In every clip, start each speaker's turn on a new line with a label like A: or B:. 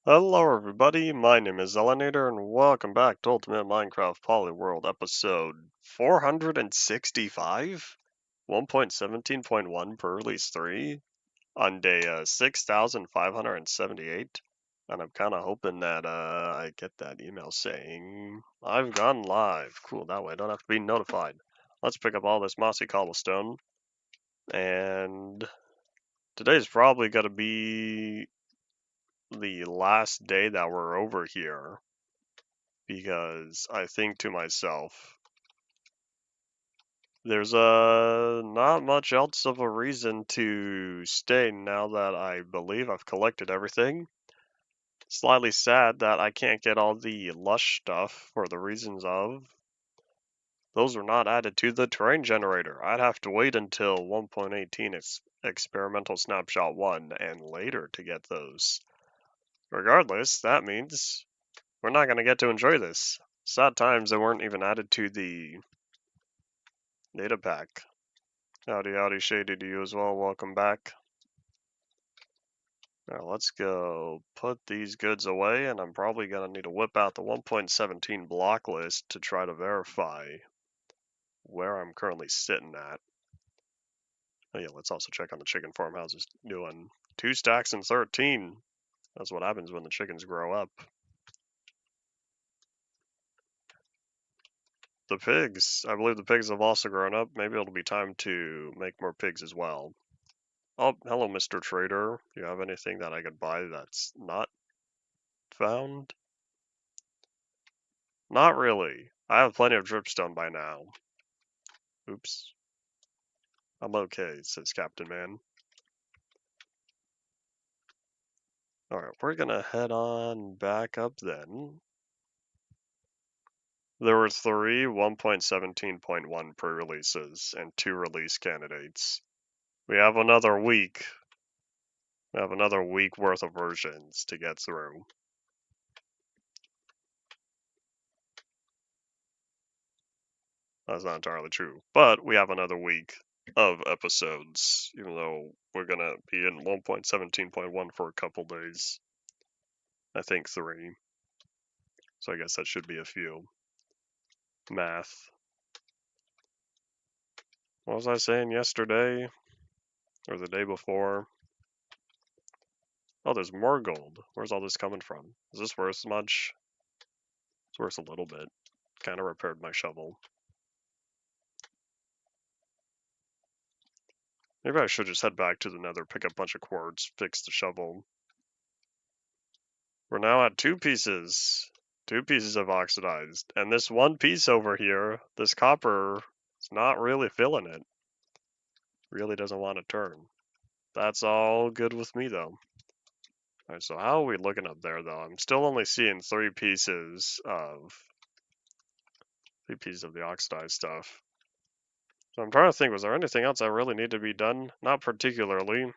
A: Hello everybody, my name is Elenator and welcome back to Ultimate Minecraft Polyworld episode 465? 1.17.1 per release 3 on day 6578, and I'm kinda hoping that I get that email saying I've gone live. Cool, that way I don't have to be notified. Let's pick up all this mossy cobblestone, and today's probably gonna be the last day that we're over here, because I think to myself, there's not much else of a reason to stay now that I believe I've collected everything. Slightly sad that I can't get all the lush stuff for the reasons of those are not added to the terrain generator. I'd have to wait until 1.18 experimental snapshot 1 and later to get those. Regardless, that means we're not going to get to enjoy this. Sad times they weren't even added to the data pack. Howdy, Shady to you as well. Welcome back. Now let's go put these goods away, and I'm probably going to need to whip out the 1.17 block list to try to verify where I'm currently sitting at. Oh yeah, let's also check on the chicken farmhouses doing 2 stacks and 13. That's what happens when the chickens grow up. The pigs, I believe the pigs have also grown up. Maybe it'll be time to make more pigs as well. Oh, hello, Mr. Trader. Do you have anything that I could buy that's not found? Not really. I have plenty of dripstone by now. Oops. I'm okay, says Captain Man. Alright, we're gonna head on back up then. There were 3 1.17.1 pre-releases and 2 release candidates. We have another week. We have another week worth of versions to get through. That's not entirely true, but we have another week of episodes, even though we're gonna be in 1.17.1 for a couple days. I think 3. So I guess that should be a few. Math. What was I saying yesterday? Or the day before? Oh, there's more gold. Where's all this coming from? Is this worth much? It's worth a little bit. Kind of repaired my shovel. Maybe I should just head back to the nether, pick up a bunch of quartz, fix the shovel. We're now at 2 pieces. 2 pieces of oxidized. And this one piece over here, this copper, is not really filling it. Really doesn't want to turn. That's all good with me though. Alright, so how are we looking up there though? I'm still only seeing 3 pieces of the oxidized stuff. So I'm trying to think, was there anything else that really needed to be done? Not particularly.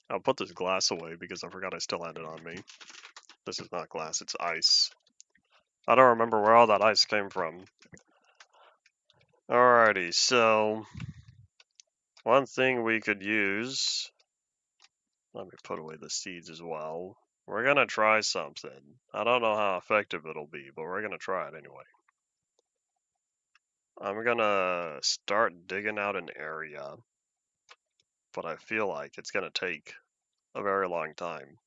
A: I'll put this glass away because I forgot I still had it on me. This is not glass, it's ice. I don't remember where all that ice came from. Alrighty, so one thing we could use, let me put away the seeds as well. We're gonna try something. I don't know how effective it'll be, but we're gonna try it anyway. I'm gonna start digging out an area, but I feel like it's gonna take a very long time.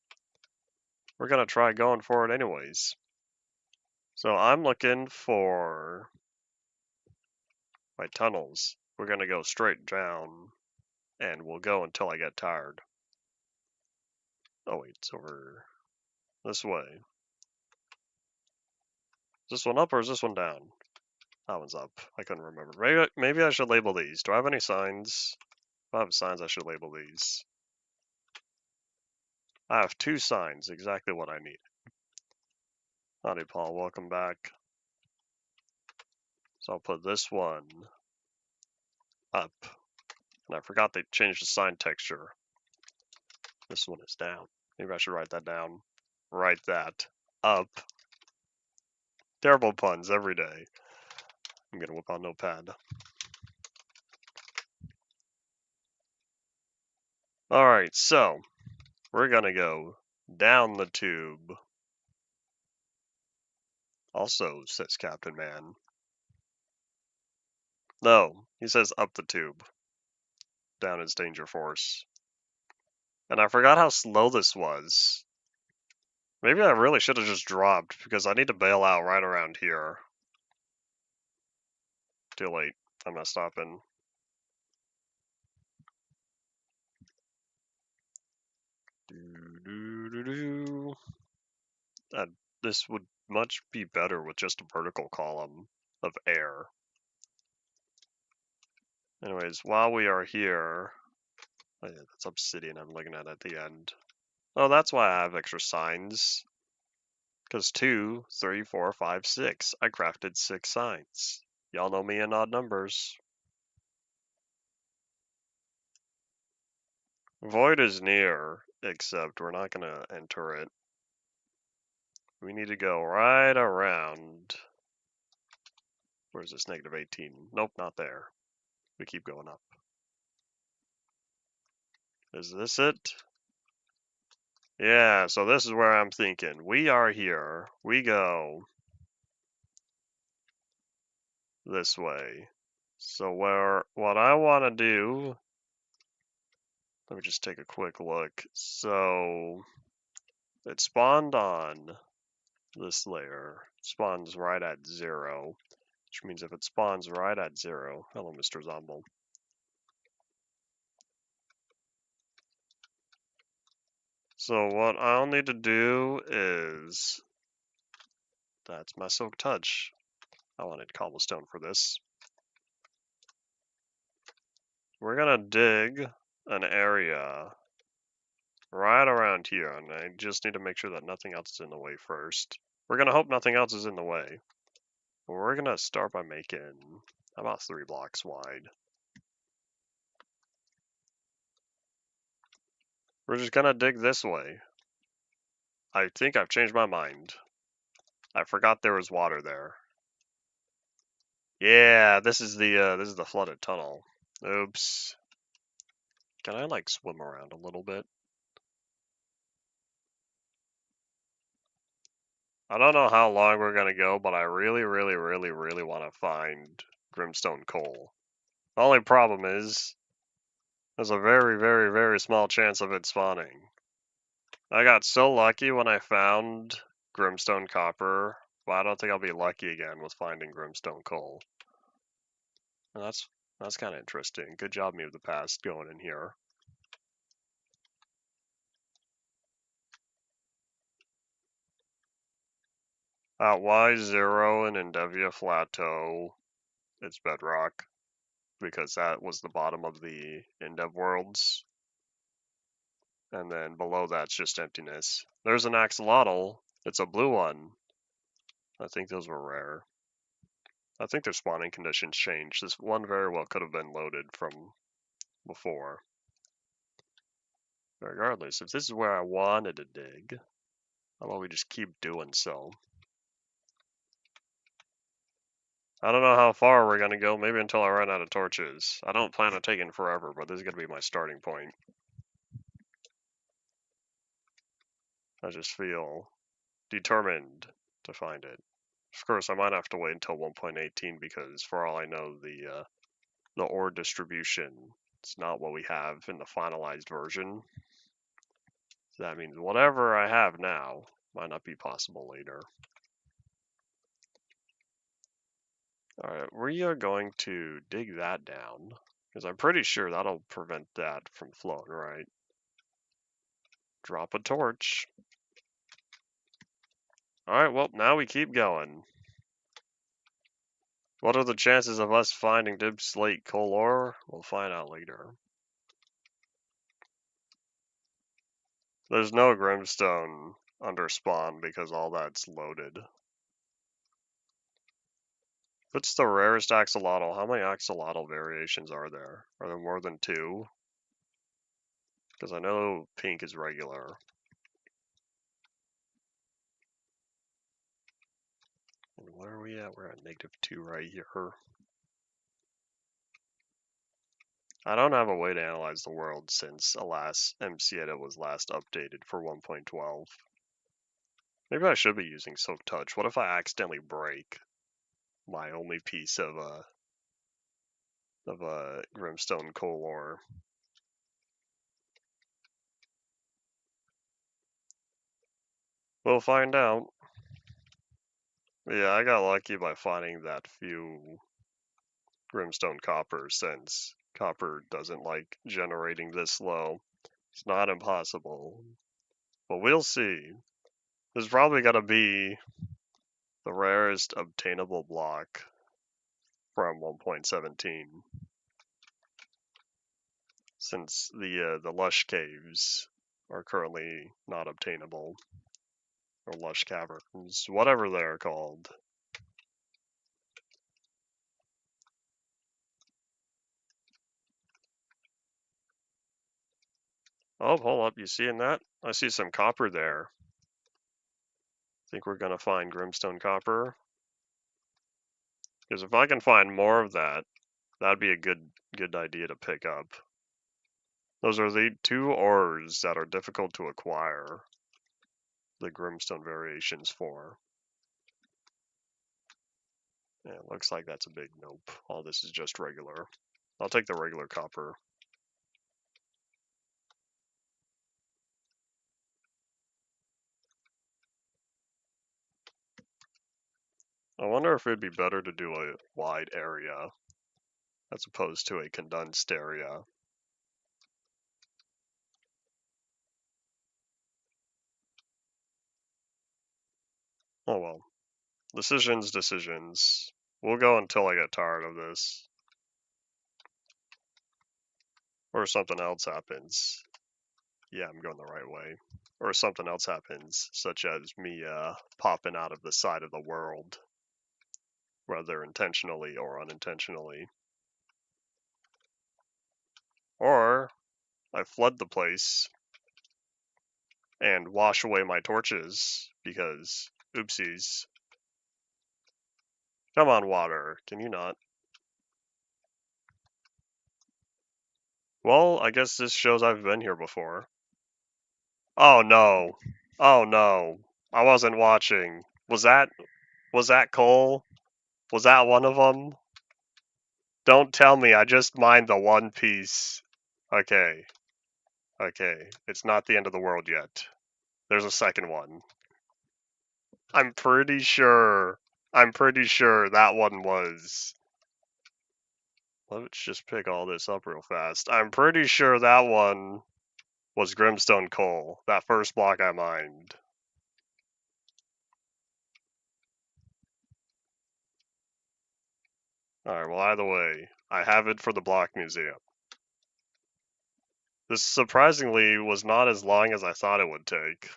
A: We're gonna try going for it anyways. So I'm looking for my tunnels. We're gonna go straight down, and we'll go until I get tired. Oh wait, it's over this way. Is this one up or is this one down? That one's up. I couldn't remember. Maybe I should label these. Do I have any signs? If I have signs, I should label these. I have 2 signs, exactly what I need. Howdy, Paul. Welcome back. So I'll put this one up. And I forgot they changed the sign texture. This one is down. Maybe I should write that down. Write that up. Terrible puns every day. I'm gonna whip out Notepad. Alright, so we're gonna go Down the tube. Also, says Captain Man. No, he says up the tube. Down is danger force. And I forgot how slow this was. Maybe I really should have just dropped, because I need to bail out right around here. Too late. I'm not stopping. This would much be better with just a vertical column of air. Anyways, while we are here... Oh yeah, that's obsidian I'm looking at the end. Oh, that's why I have extra signs. Because 2, 3, 4, 5, 6. I crafted 6 signs. Y'all know me in odd numbers. Void is near, except we're not going to enter it. We need to go right around. Where's this negative 18? Nope, not there. We keep going up. Is this it? Yeah, so this is where I'm thinking. We are here. We go this way. So what I want to do, let me just take a quick look. So it spawned on this layer. Spawns right at 0, which means if it spawns right at 0, hello, Mr. Zomble. So what I'll need to do is, that's my silk touch. I wanted cobblestone for this. We're gonna dig an area right around here, and I just need to make sure that nothing else is in the way first. We're gonna hope nothing else is in the way. We're gonna start by making about 3 blocks wide. We're just gonna dig this way. I think I've changed my mind. I forgot there was water there. Yeah, this is the flooded tunnel. Oops. Can I like swim around a little bit? I don't know how long we're gonna go, but I really want to find Grimstone coal. The only problem is, there's a very small chance of it spawning. I got so lucky when I found Grimstone copper, but I don't think I'll be lucky again with finding Grimstone coal. And that's kind of interesting. Good job, me of the past, going in here. At Y0 and Endevia Plateau, it's bedrock, because that was the bottom of the Endev worlds. And then below that's just emptiness. There's an axolotl. It's a blue one. I think those were rare. I think their spawning conditions changed. This one very well could have been loaded from before. Regardless, if this is where I wanted to dig, how about we just keep doing so? I don't know how far we're going to go, maybe until I run out of torches. I don't plan on taking forever, but this is going to be my starting point. I just feel determined to find it. Of course, I might have to wait until 1.18 because, for all I know, the ore distribution is not what we have in the finalized version. So that means whatever I have now might not be possible later. Alright, we are going to dig that down, because I'm pretty sure that'll prevent that from flowing, right? Drop a torch. Alright, well, now we keep going. What are the chances of us finding deep slate coal ore? We'll find out later. There's no grimstone under spawn because all that's loaded. What's the rarest axolotl? How many axolotl variations are there? Are there more than 2? Because I know pink is regular. And where are we at? We're at -2 right here. I don't have a way to analyze the world since, alas, MCEDA was last updated for 1.12. Maybe I should be using Silk Touch. What if I accidentally break my only piece of Grimstone coal ore? We'll find out. Yeah, I got lucky by finding that few Grimstone copper since copper doesn't like generating this low. It's not impossible, but we'll see. This is probably gonna be the rarest obtainable block from 1.17, since the lush caves are currently not obtainable, or lush caverns, whatever they're called. Oh, hold up, you seeing that? I see some copper there. Think we're gonna find Grimstone copper? Because if I can find more of that, that'd be a good idea to pick up. Those are the two ores that are difficult to acquire the Grimstone variations for. Yeah, it looks like that's a big nope. All this is just regular. I'll take the regular copper. I wonder if it'd be better to do a wide area as opposed to a condensed area. Oh well. Decisions. We'll go until I get tired of this. Or something else happens. Yeah, I'm going the right way. Or something else happens, such as me popping out of the side of the world, whether intentionally or unintentionally. Or I flood the place and wash away my torches because oopsies. Come on, water. Can you not? Well, I guess this shows I've been here before. Oh no. Oh no. I wasn't watching. Was that coal? Was that one of them? Don't tell me I just mined the one piece. Okay. Okay. It's not the end of the world yet. There's a second one. I'm pretty sure. I'm pretty sure that one was. Let's just pick all this up real fast. I'm pretty sure that one was Grimstone Coal, that first block I mined. Alright, well, either way, I have it for the block museum. This surprisingly was not as long as I thought it would take.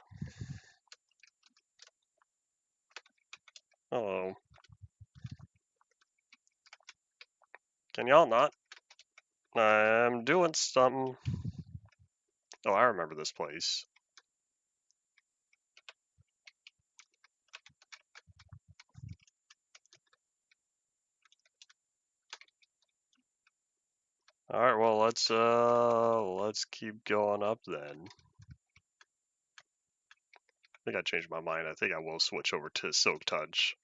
A: Hello. Can y'all not? I'm doing something. Oh, I remember this place. Alright, well, let's keep going up then. I think I changed my mind. I think I will switch over to Silk Touch.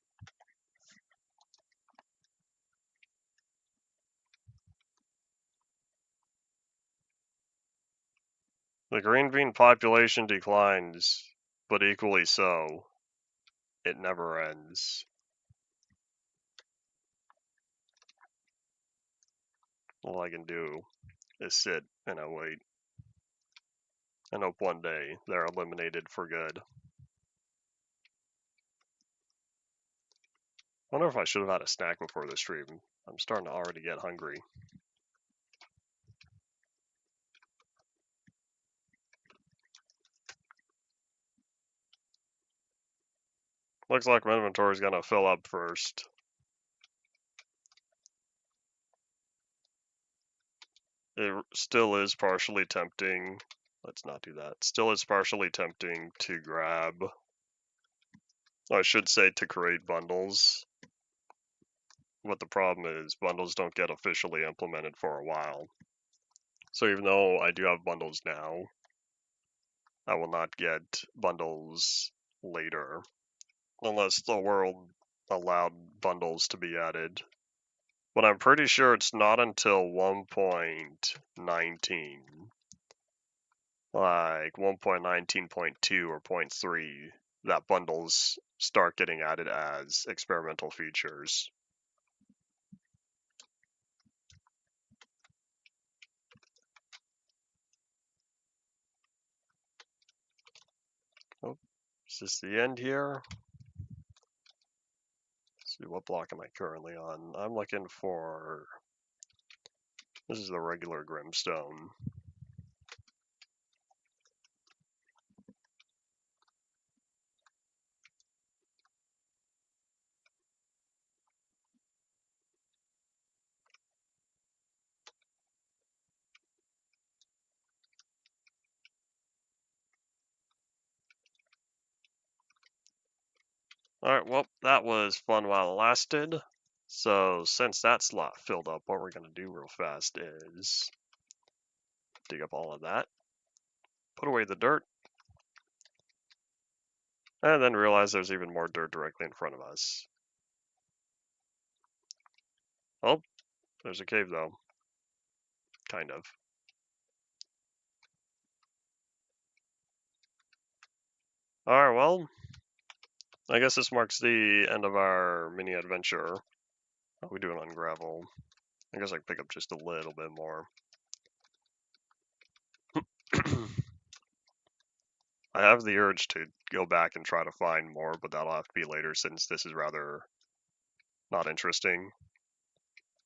A: The green bean population declines, but equally so, it never ends. All I can do is sit and I wait and hope one day they're eliminated for good. I wonder if I should have had a snack before the stream. I'm starting to already get hungry. Looks like my inventory's gonna fill up first. It still is partially tempting. Let's not do that. Still is partially tempting to grab. I should say to create bundles. But the problem is bundles don't get officially implemented for a while. So even though I do have bundles now, I will not get bundles later, unless the world allowed bundles to be added. But I'm pretty sure it's not until 1.19, like 1.19.2 or 0.3, that bundles start getting added as experimental features. Oh, is this the end here? Let's see, what block am I currently on? I'm looking for... This is the regular Grimstone. Alright, well, that was fun while it lasted. So, since that slot filled up, what we're going to do real fast is dig up all of that, put away the dirt, and then realize there's even more dirt directly in front of us. Oh, there's a cave though. Kind of. Alright, well, I guess this marks the end of our mini adventure. How are we doing on gravel? I guess I can pick up just a little bit more. I have the urge to go back and try to find more, but that'll have to be later since this is rather not interesting.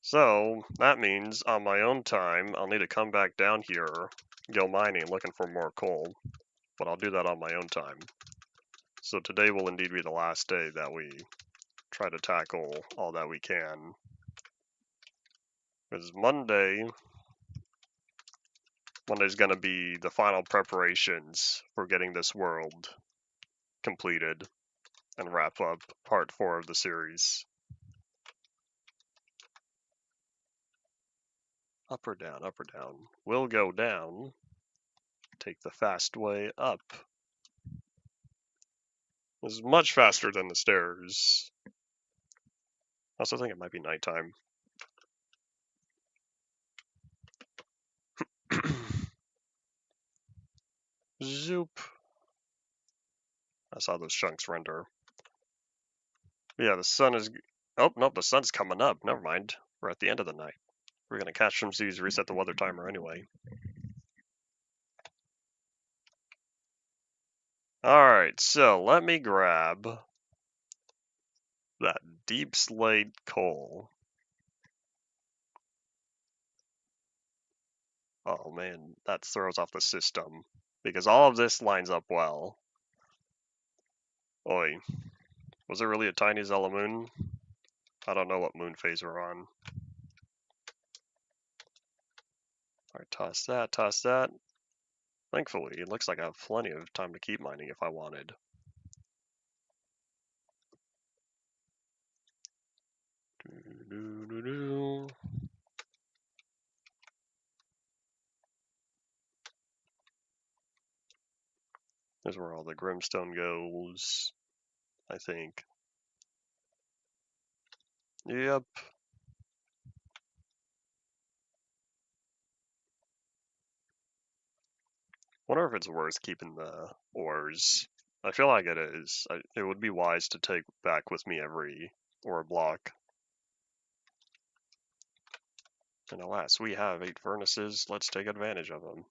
A: So, that means on my own time, I'll need to come back down here, go mining, looking for more coal, but I'll do that on my own time. So today will indeed be the last day that we try to tackle all that we can. Because Monday's going to be the final preparations for getting this world completed and wrap up part 4 of the series. Up or down, up or down. We'll go down. Take the fast way up. This is much faster than the stairs. I also think it might be nighttime. Zoop. I saw those chunks render. Yeah, the sun is... Oh, nope, the sun's coming up. Never mind. We're at the end of the night. We're going to catch some seas, reset the weather timer anyway. Alright, so let me grab that deep slate coal. Oh man, that throws off the system. Because all of this lines up well. Oi. Was it really a tiny Zella moon? I don't know what moon phase we're on. Alright, toss that, toss that. Thankfully, it looks like I have plenty of time to keep mining if I wanted. There's where all the Grimstone goes, I think. Yep. Wonder if it's worth keeping the ores. I feel like it is. It would be wise to take back with me every ore block. And alas, we have 8 furnaces. Let's take advantage of them.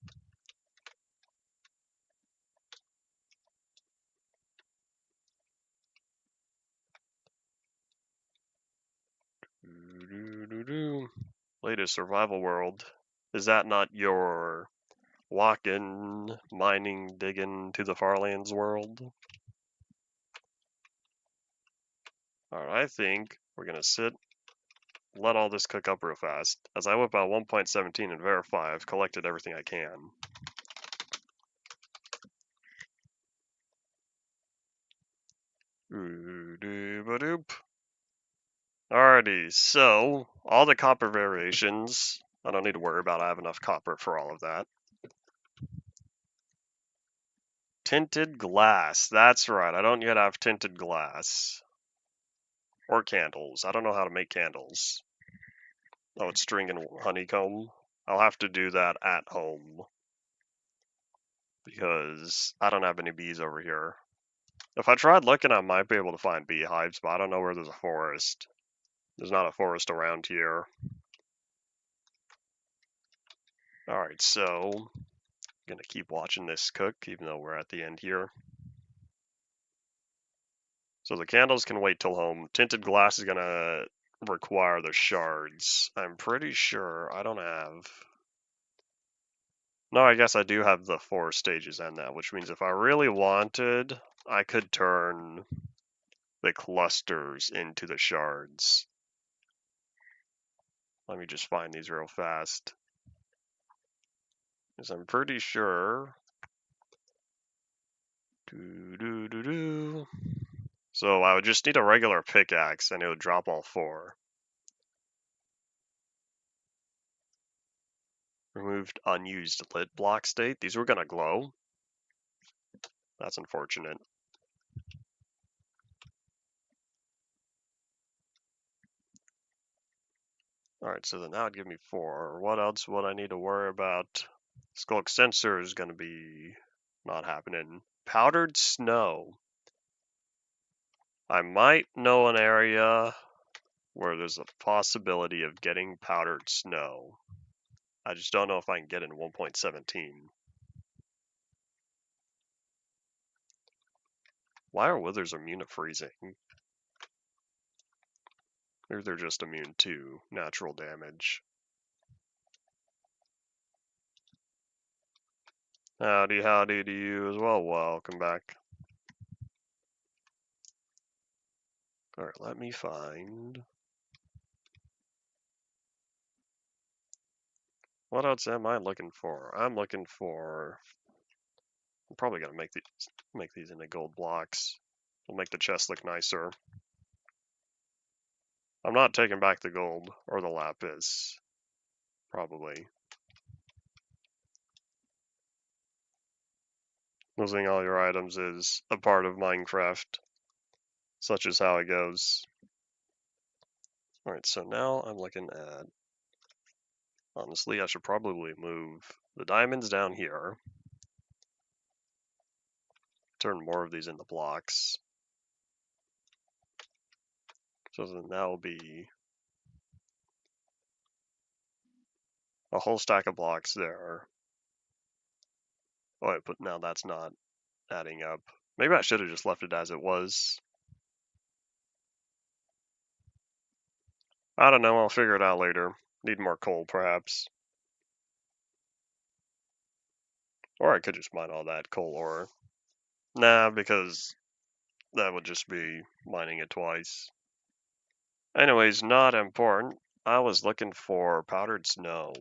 A: Latest survival world. Is that not your walk-in, mining, digging to the Farlands world? Alright, I think we're gonna sit, let all this cook up real fast. As I whip out 1.17 and verify I've collected everything I can. Alrighty, so all the copper variations I don't need to worry about I have enough copper for all of that. Tinted glass. That's right. I don't yet have tinted glass. Or candles. I don't know how to make candles. Oh, it's string and honeycomb. I'll have to do that at home. Because I don't have any bees over here. If I tried looking, I might be able to find beehives, but I don't know where there's a forest. There's not a forest around here. Alright, so I'm gonna keep watching this cook, even though we're at the end here. So the candles can wait till home. Tinted glass is gonna require the shards. I'm pretty sure I don't have... No, I guess I do have the 4 stages and that, which means if I really wanted, I could turn the clusters into the shards. Let me just find these real fast. Because I'm pretty sure... So I would just need a regular pickaxe and it would drop all 4. Removed unused lit block state. These were gonna glow. That's unfortunate. Alright, so then that would give me 4. What else would I need to worry about? Skulk sensor is gonna be not happening. Powdered snow. I might know an area where there's a possibility of getting powdered snow. I just don't know if I can get in 1.17. Why are withers immune to freezing? Maybe they're just immune to natural damage. Howdy, howdy to you as well. Welcome back. Alright, let me find... What else am I looking for? I'm looking for... I'm probably gonna make these into gold blocks. It'll make the chest look nicer. I'm not taking back the gold or the lapis. Probably. Losing all your items is a part of Minecraft. Such is how it goes. Alright, so now I'm looking at... Honestly, I should probably move the diamonds down here. Turn more of these into blocks. So then that will be a whole stack of blocks there. Oh, but now that's not adding up. Maybe I should have just left it as it was. I don't know, I'll figure it out later. Need more coal, perhaps. Or I could just mine all that coal ore. Nah, because that would just be mining it twice. Anyways, not important. I was looking for powdered snow.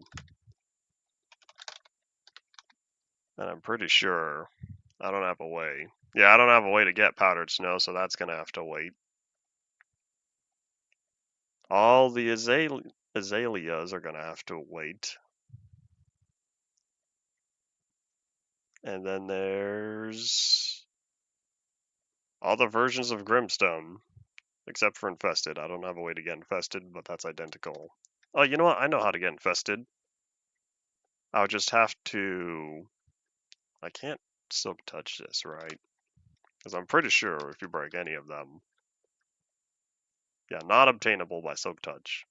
A: And I'm pretty sure I don't have a way. Yeah, I don't have a way to get powdered snow, so that's gonna have to wait. All the azaleas are gonna have to wait. And then there's all the versions of Grimstone, except for Infested. I don't have a way to get Infested, but that's identical. Oh, you know what? I know how to get Infested. I would just have to... I can't silk touch this, right? Because I'm pretty sure if you break any of them... Yeah, not obtainable by silk touch.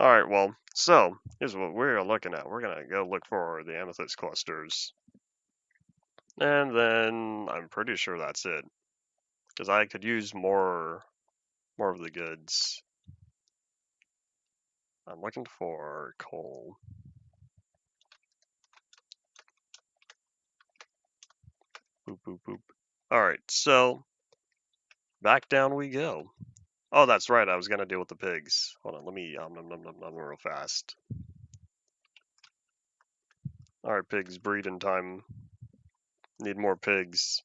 A: Alright, well, so, here's what we're looking at. We're gonna go look for the amethyst clusters. And then, I'm pretty sure that's it. Because I could use more of the goods. I'm looking for coal. Boop, boop, boop. Alright, so, back down we go. Oh, that's right. I was gonna deal with the pigs. Hold on, let me nom real fast. All right, pigs, breeding time. Need more pigs.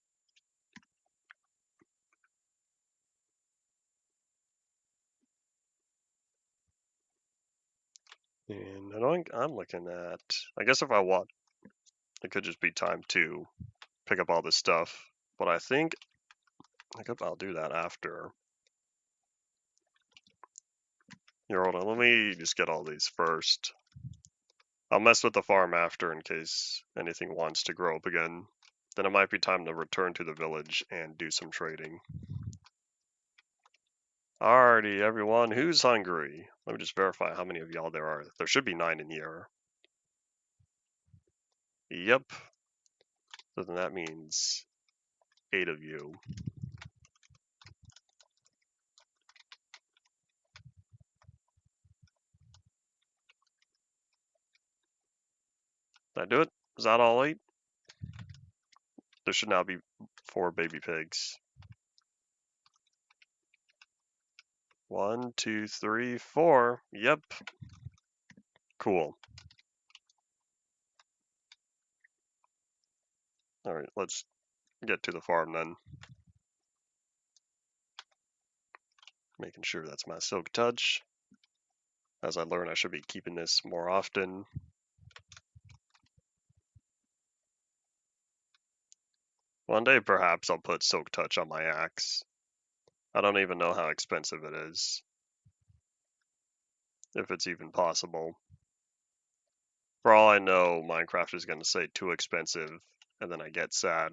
A: And I don't think I'm looking at. I guess if I want, it could just be time to pick up all this stuff. But I think I'll do that after. Here, hold on. Let me just get all these first. I'll mess with the farm after in case anything wants to grow up again. Then it might be time to return to the village and do some trading. Alrighty, everyone, who's hungry? Let me just verify how many of y'all there are. There should be 9 in here. Yep. So then that means 8 of you. Did I do it? Is that all 8? There should now be 4 baby pigs. 1, 2, 3, 4. Yep. Cool. Alright, let's get to the farm then. Making sure that's my silk touch. As I learn, I should be keeping this more often. One day, perhaps, I'll put silk touch on my axe. I don't even know how expensive it is. If it's even possible. For all I know, Minecraft is going to say too expensive, and then I get sad.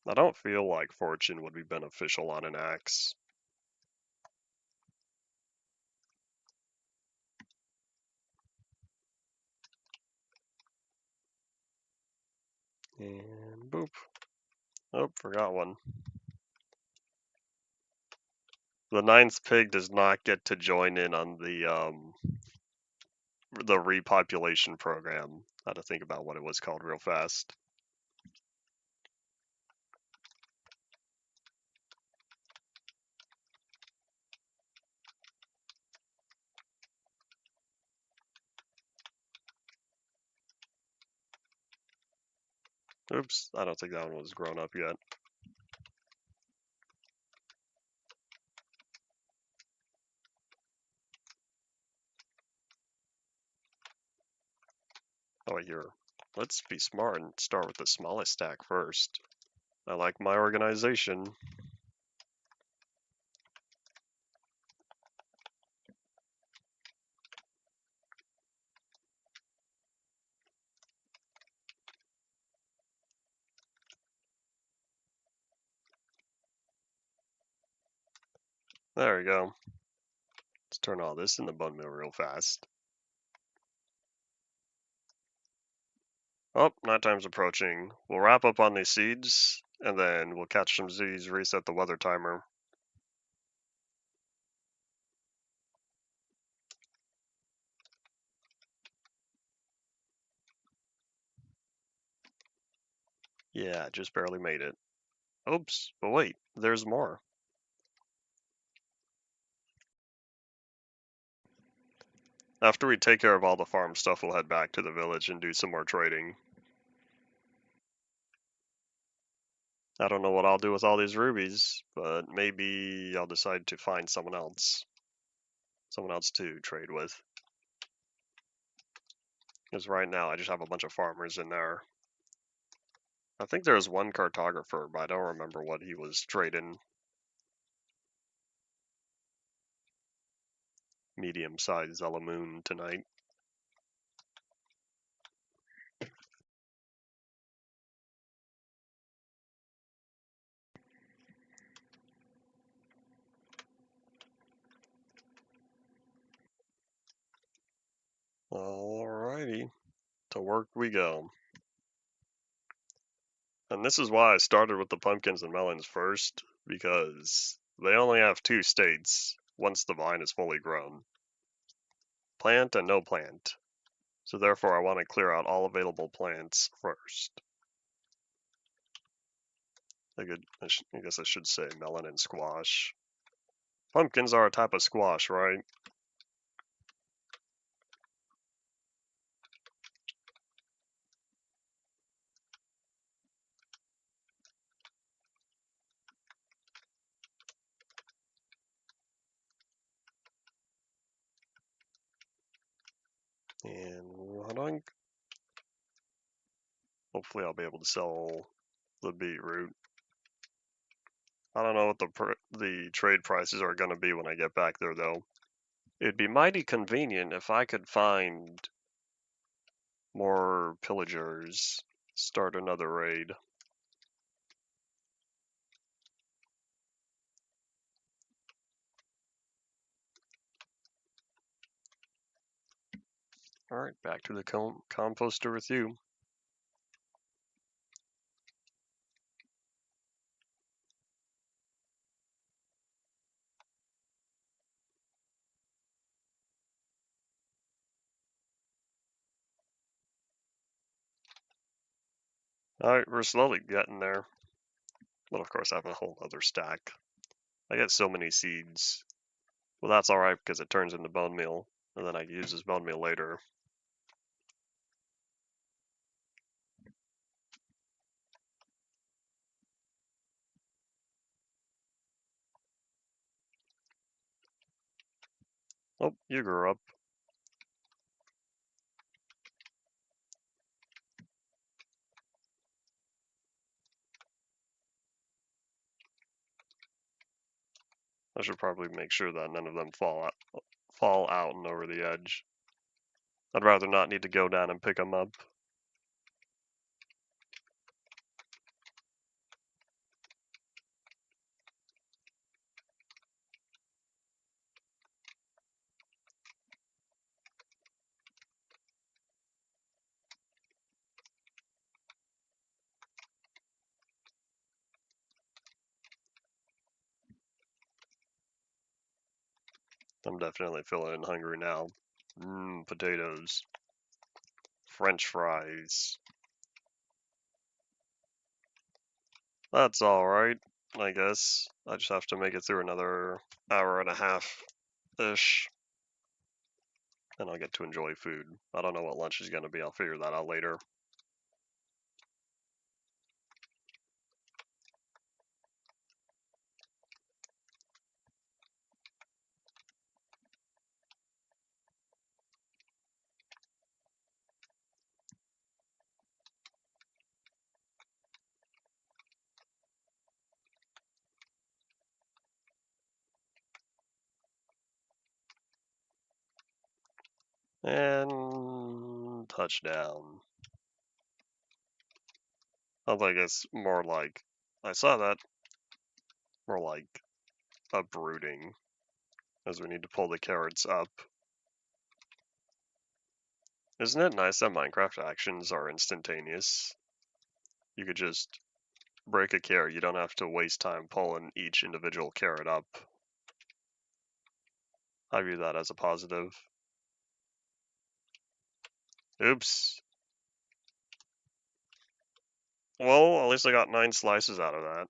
A: I don't feel like fortune would be beneficial on an axe. And boop. Oh, forgot one. The 9th pig does not get to join in on the repopulation program. I had to think about what it was called real fast. Oops, I don't think that one was grown up yet. Oh, here. Let's be smart and start with the smallest stack first. I like my organization. There we go. Let's turn all this in the bone mill real fast. Oh, night time's approaching. We'll wrap up on these seeds, and then we'll catch some Z's, reset the weather timer. Yeah, just barely made it. Oops, but wait, there's more. After we take care of all the farm stuff, we'll head back to the village and do some more trading. I don't know what I'll do with all these rubies, but maybe I'll decide to find someone else to trade with. Because right now I just have a bunch of farmers in there. I think there was one cartographer, but I don't remember what he was trading. Medium-sized Zelamoon tonight. Alrighty, to work we go. And this is why I started with the pumpkins and melons first, because they only have 2 states once the vine is fully grown. Plant and no plant. So therefore I want to clear out all available plants first. I guess I should say melon and squash. Pumpkins are a type of squash, right? And hold on. Hopefully I'll be able to sell the beetroot. I don't know what the trade prices are going to be when I get back there, though. It'd be mighty convenient if I could find more pillagers. Start another raid. Alright, back to the composter with you. Alright, we're slowly getting there. But of course I have a whole other stack. I get so many seeds. Well, that's alright because it turns into bone meal, and then I can use this bone meal later. Oh, you grew up. I should probably make sure that none of them fall out and over the edge. I'd rather not need to go down and pick them up. I'm definitely feeling hungry now. Potatoes. French fries. That's alright, I guess. I just have to make it through another hour and a half-ish. And I'll get to enjoy food. I don't know what lunch is going to be. I'll figure that out later. And touchdown. I think it's more like, I saw that, more like uprooting, as we need to pull the carrots up. Isn't it nice that Minecraft actions are instantaneous? You could just break a carrot, you don't have to waste time pulling each individual carrot up. I view that as a positive. Oops. Well, at least I got 9 slices out of that.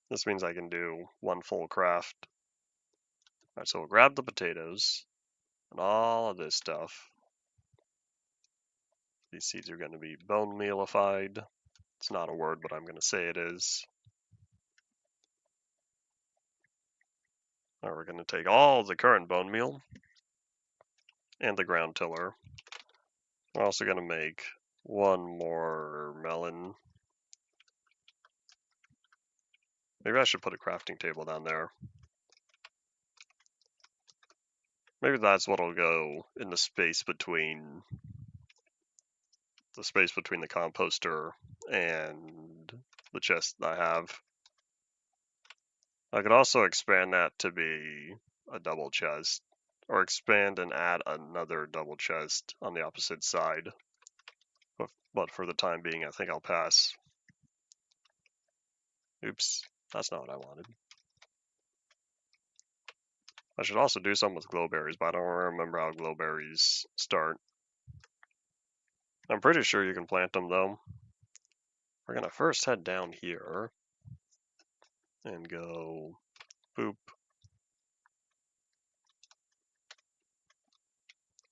A: This means I can do one full craft. Alright, so we'll grab the potatoes and all of this stuff. These seeds are going to be bone mealified. It's not a word, but I'm going to say it is. Now we're going to take all the current bone meal and the ground tiller. We're also going to make one more melon. Maybe I should put a crafting table down there. Maybe that's what'll go in the space between the composter and the chest that I have. I could also expand that to be a double chest, or expand and add another double chest on the opposite side. But for the time being, I think I'll pass. Oops, that's not what I wanted. I should also do something with glowberries, but I don't remember how glowberries start. I'm pretty sure you can plant them though. We're gonna first head down here. and go boop.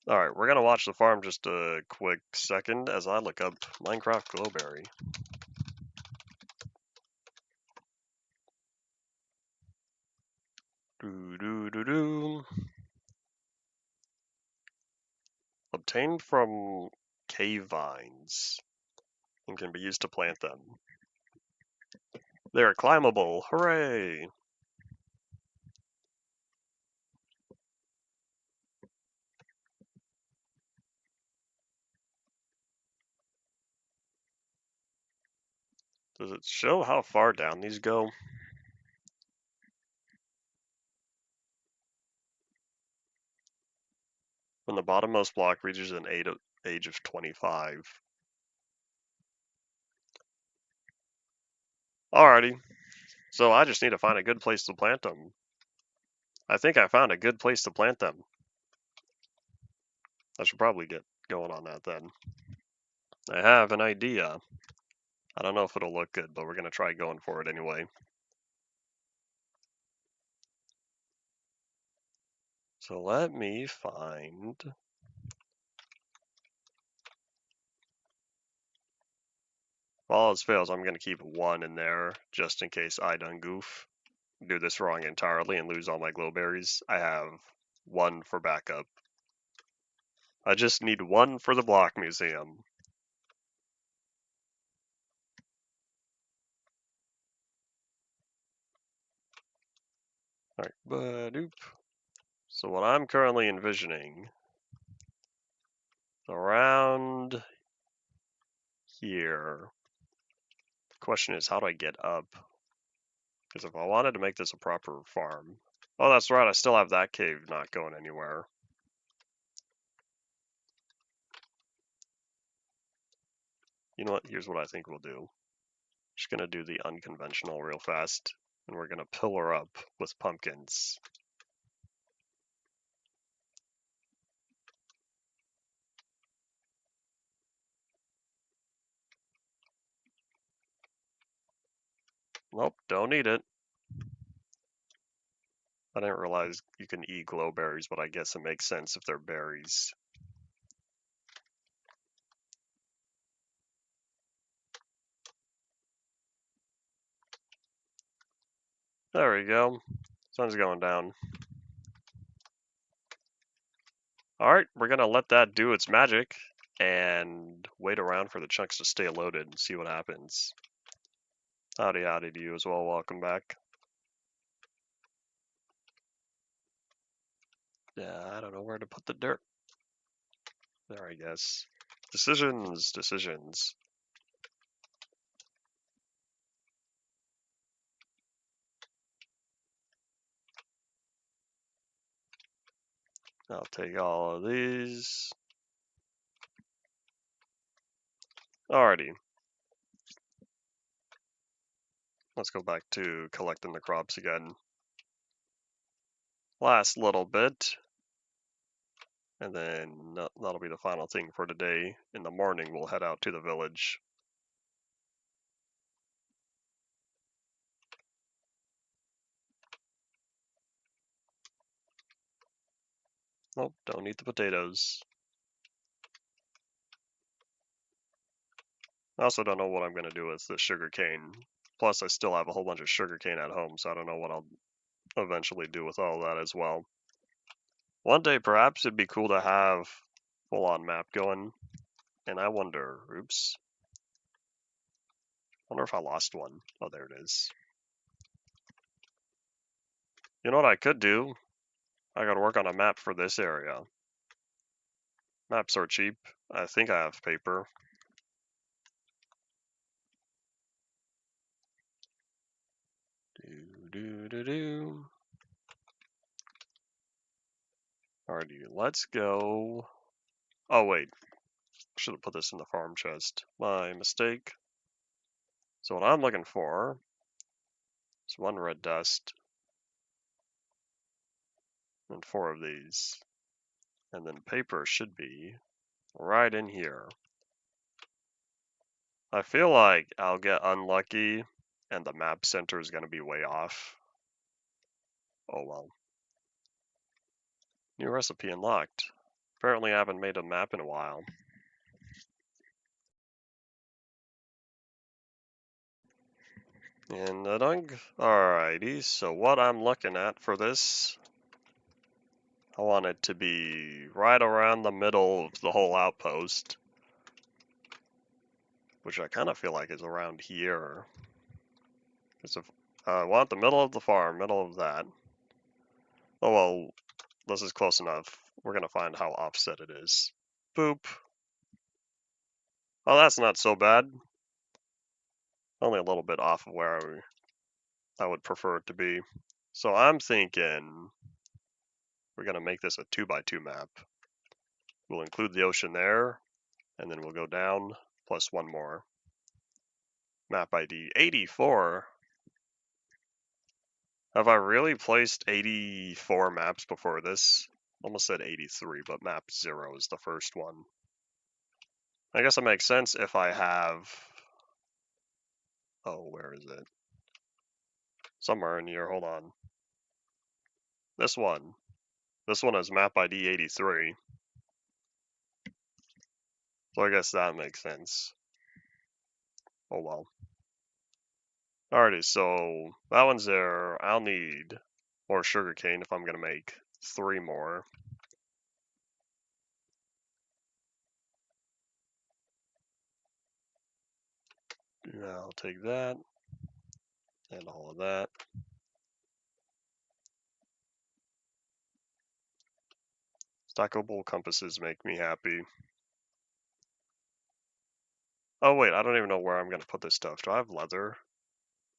A: Alright, we're gonna watch the farm just a quick second as I look up Minecraft Glowberry. Do. Obtained from cave vines and can be used to plant them. They are climbable, hooray! Does it show how far down these go? When the bottommost block reaches an age of 25. Alrighty, so I just need to find a good place to plant them. I think I found a good place to plant them. I should probably get going on that then. I have an idea. I don't know if it'll look good, but we're going to try going for it anyway. So let me find... If all else fails, I'm going to keep one in there just in case I done goof. Do this wrong entirely and lose all my glowberries. I have one for backup. I just need one for the block museum. Alright, ba-doop. So what I'm currently envisioning, around here, the question is how do I get up? Because if I wanted to make this a proper farm, oh that's right, I still have that cave not going anywhere. You know what, here's what I think we'll do. Just gonna do the unconventional real fast, and we're gonna pillar up with pumpkins. Nope, don't need it. I didn't realize you can eat glowberries, but I guess it makes sense if they're berries. There we go. Sun's going down. Alright, we're gonna let that do its magic and wait around for the chunks to stay loaded and see what happens. Howdy howdy to you as well, welcome back. Yeah, I don't know where to put the dirt. There, I guess. Decisions. I'll take all of these. Alrighty. Let's go back to collecting the crops again. Last little bit. And then that'll be the final thing for today. In the morning, we'll head out to the village. Nope, don't eat the potatoes. I also don't know what I'm going to do with the sugar cane. Plus, I still have a whole bunch of sugar cane at home, so I don't know what I'll eventually do with all that as well. One day, perhaps it'd be cool to have full-on map going. And I wonder, oops. I wonder if I lost one. Oh, there it is. You know what I could do? I gotta work on a map for this area. Maps are cheap. I think I have paper. Do. Alrighty, let's go. Oh, wait. Should have put this in the farm chest. My mistake. So what I'm looking for is one red dust and 4 of these. And then paper should be right in here. I feel like I'll get unlucky and the map center is going to be way off. Oh well. New recipe unlocked. Apparently I haven't made a map in a while. And alrighty, so what I'm looking at for this, I want it to be right around the middle of the whole outpost, which I kind of feel like is around here. I want the middle of the farm, middle of that. Oh well, this is close enough. We're gonna find how offset it is. Boop. Oh, that's not so bad. Only a little bit off of where I would prefer it to be. So I'm thinking we're gonna make this a 2x2 map. We'll include the ocean there, and then we'll go down, plus one more. Map ID 84. Have I really placed 84 maps before this? Almost said 83, but map 0 is the first one. I guess it makes sense if I have... Oh, where is it? Somewhere in here, hold on. This one. This one has map ID 83. So I guess that makes sense. Oh well. Alrighty, so that one's there. I'll need more sugarcane if I'm gonna make 3 more. I'll take that and all of that. Stackable compasses make me happy. Oh wait, I don't even know where I'm gonna put this stuff. Do I have leather?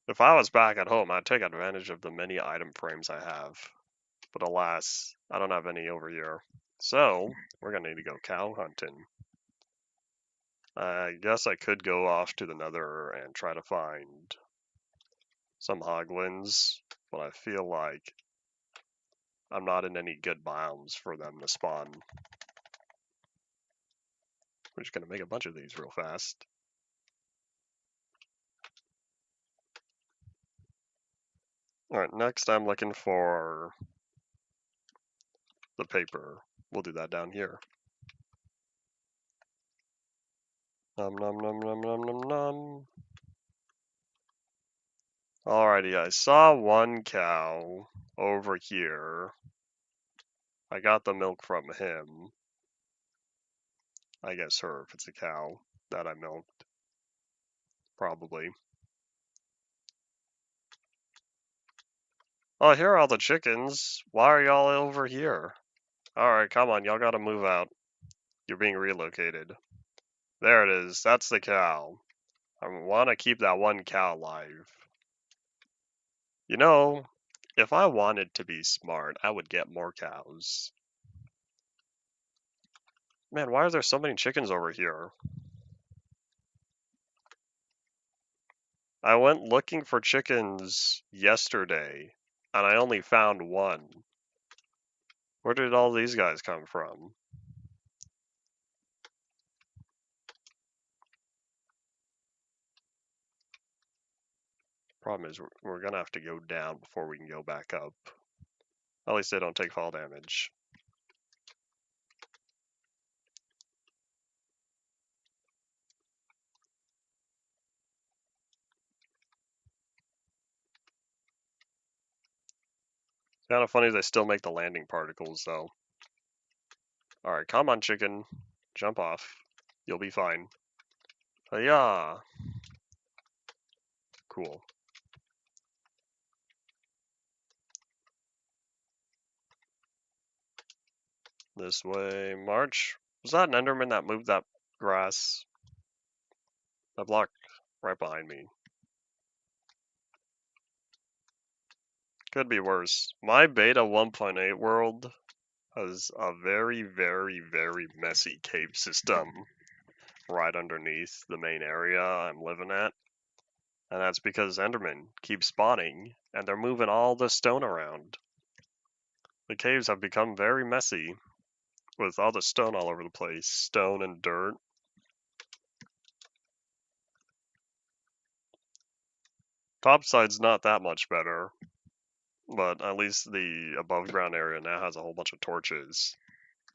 A: If I was back at home, I'd take advantage of the many item frames I have. But alas, I don't have any over here. So, we're gonna need to go cow hunting. I guess I could go off to the nether and try to find some hoglins, but I feel like I'm not in any good biomes for them to spawn. We're just gonna make a bunch of these real fast. Alright, next I'm looking for the paper. We'll do that down here. Nom nom nom nom nom nom nom. Alrighty, I saw one cow over here. I got the milk from him. I guess her, if it's a cow that I milked. Probably. Oh, here are all the chickens. Why are y'all over here? Alright, come on, y'all gotta move out. You're being relocated. There it is, that's the cow. I want to keep that one cow alive. You know, if I wanted to be smart, I would get more cows. Man, why are there so many chickens over here? I went looking for chickens yesterday, and I only found one. Where did all these guys come from? Problem is, we're gonna have to go down before we can go back up. At least they don't take fall damage. It's kind of funny they still make the landing particles, though. Alright, come on, chicken. Jump off. You'll be fine. Yeah. Cool. This way, march. Was that an Enderman that moved that grass? That block right behind me. Could be worse. My beta 1.8 world has a very, very, very messy cave system right underneath the main area I'm living at. And that's because Endermen keep spawning and they're moving all the stone around. The caves have become very messy with all the stone all over the place. Stone and dirt. Topside's not that much better, but at least the above ground area now has a whole bunch of torches,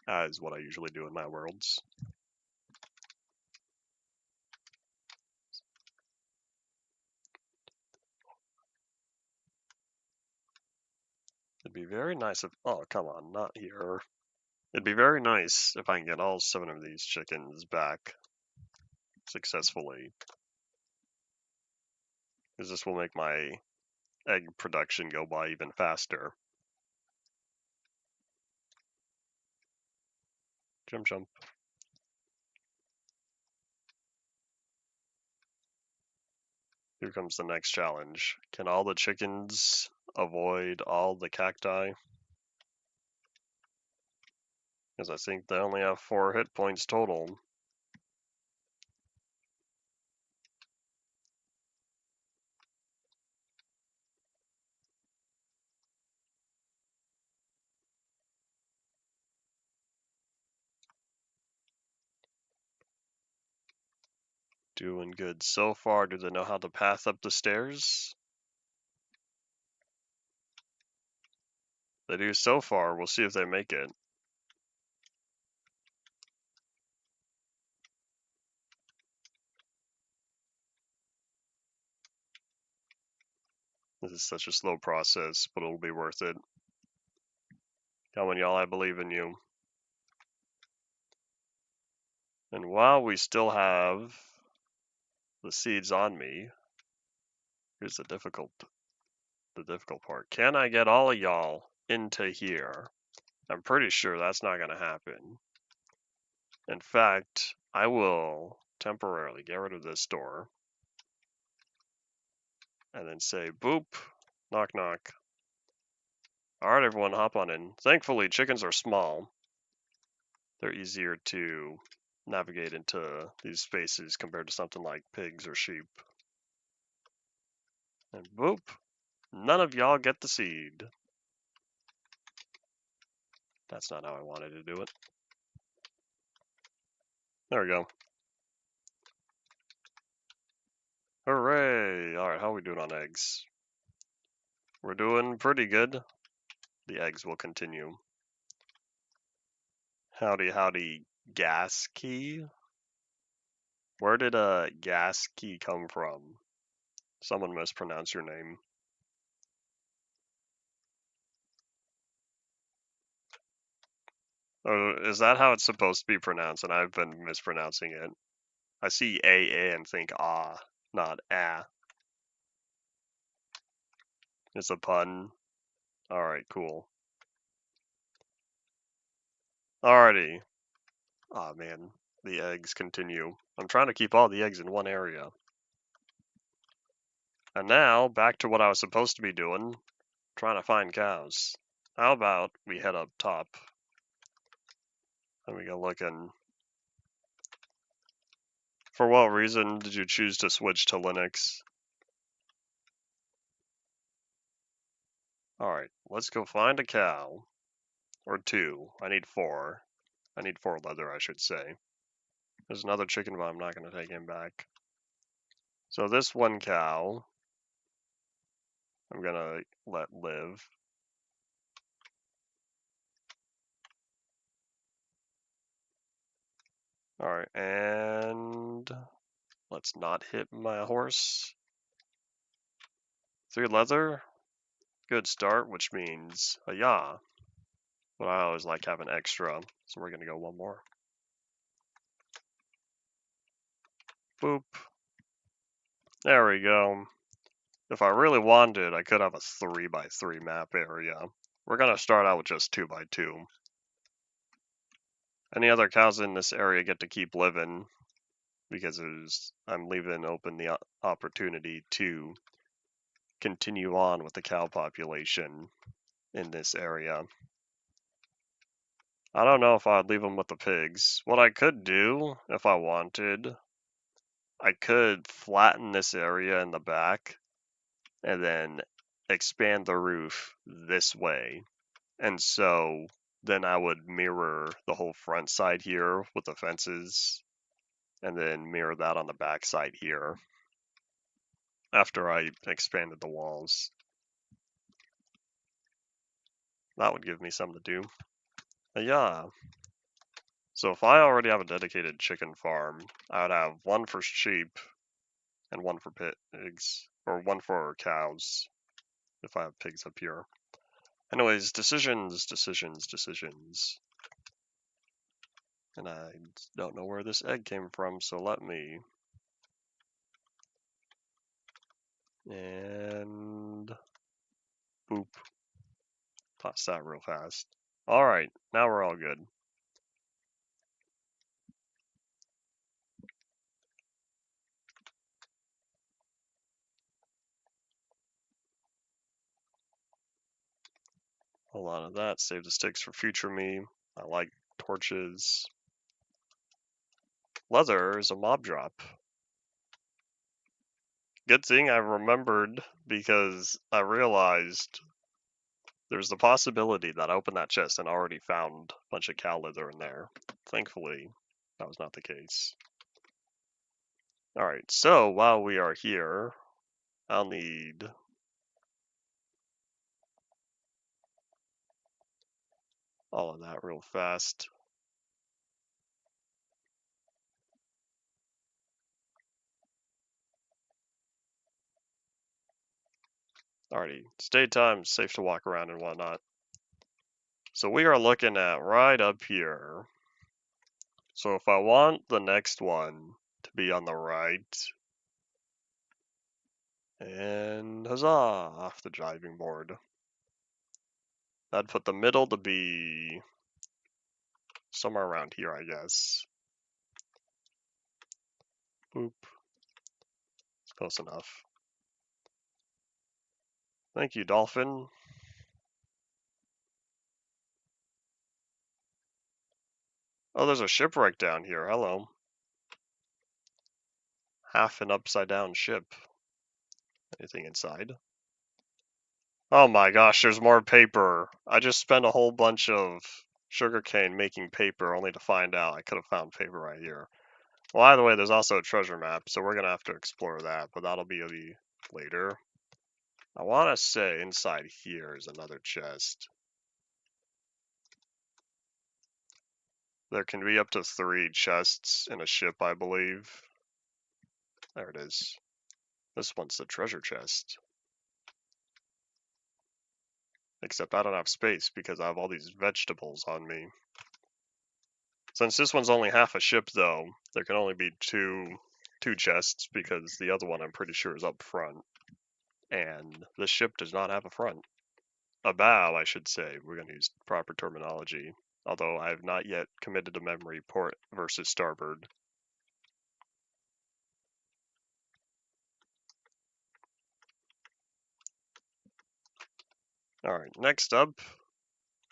A: as what I usually do in my worlds. It'd be very nice if, oh, come on, not here. It'd be very nice if I can get all 7 of these chickens back successfully, because this will make my egg production go by even faster. Jump, jump. Here comes the next challenge. Can all the chickens avoid all the cacti? Because I think they only have 4 hit points total. Doing good so far. Do they know how to path up the stairs? They do so far. We'll see if they make it. This is such a slow process, but it'll be worth it. Come on, y'all, I believe in you. And while we still have the seeds on me, here's the difficult part. Can I get all of y'all into here? I'm pretty sure that's not going to happen. In fact, I will temporarily get rid of this door and then say boop, knock knock. Alright everyone, hop on in. Thankfully, chickens are small. They're easier to navigate into these spaces compared to something like pigs or sheep. And boop, none of y'all get the seed. That's not how I wanted to do it. There we go. Hooray! Alright, how are we doing on eggs? We're doing pretty good. The eggs will continue. Howdy, howdy, gas key? Where did a gas key come from? Someone mispronounced your name. Oh, is that how it's supposed to be pronounced? And I've been mispronouncing it. I see A and think ah, not ah. It's a pun. Alright, cool. Alrighty. Aw, oh, man. The eggs continue. I'm trying to keep all the eggs in one area. And now, back to what I was supposed to be doing. Trying to find cows. How about we head up top? And we go looking. For what reason did you choose to switch to Linux? Alright, let's go find a cow. Or 2. I need 4. I need 4 leather, I should say. There's another chicken, but I'm not going to take him back. So this one cow, I'm going to let live. Alright, and let's not hit my horse. 3 leather. Good start, which means a yeah. But I always like having extra, so we're going to go 1 more. Boop. There we go. If I really wanted, I could have a 3x3 map area. We're going to start out with just 2x2. Any other cows in this area get to keep living, because I'm leaving open the opportunity to continue on with the cow population in this area. I don't know if I'd leave them with the pigs. What I could do, if I wanted, I could flatten this area in the back and then expand the roof this way. And so then I would mirror the whole front side here with the fences and then mirror that on the back side here. after I expanded the walls. That would give me something to do. Yeah. So if I already have a dedicated chicken farm, I would have one for sheep and one for pigs, or one for cows if I have pigs up here. Anyways, decisions. And I don't know where this egg came from, so let me. And boop. Toss that real fast. Alright, now we're all good. A lot of that. Save the sticks for future me. I like torches. Leather is a mob drop. Good thing I remembered because I realized there's the possibility that I opened that chest and already found a bunch of cow leather in there. Thankfully, that was not the case. Alright, so while we are here, I'll need all of that real fast. Alrighty, it's daytime, safe to walk around and whatnot. So we are looking at right up here. So if I want the next one to be on the right, and huzzah, off the driving board. I'd put the middle to be somewhere around here, I guess. Boop. It's close enough. Thank you, Dolphin. Oh, there's a shipwreck down here. Hello. Half an upside down ship. Anything inside? Oh my gosh, there's more paper. I just spent a whole bunch of sugarcane making paper only to find out I could have found paper right here. Well, either way, there's also a treasure map, so we're going to have to explore that, but that'll be later. I want to say inside here is another chest. There can be up to 3 chests in a ship, I believe. There it is. This one's the treasure chest. Except I don't have space because I have all these vegetables on me. Since this one's only half a ship, though, there can only be two chests because the other one I'm pretty sure is up front. And this ship does not have a front. A bow, I should say. We're going to use proper terminology. Although I have not yet committed to memory port versus starboard. Alright, next up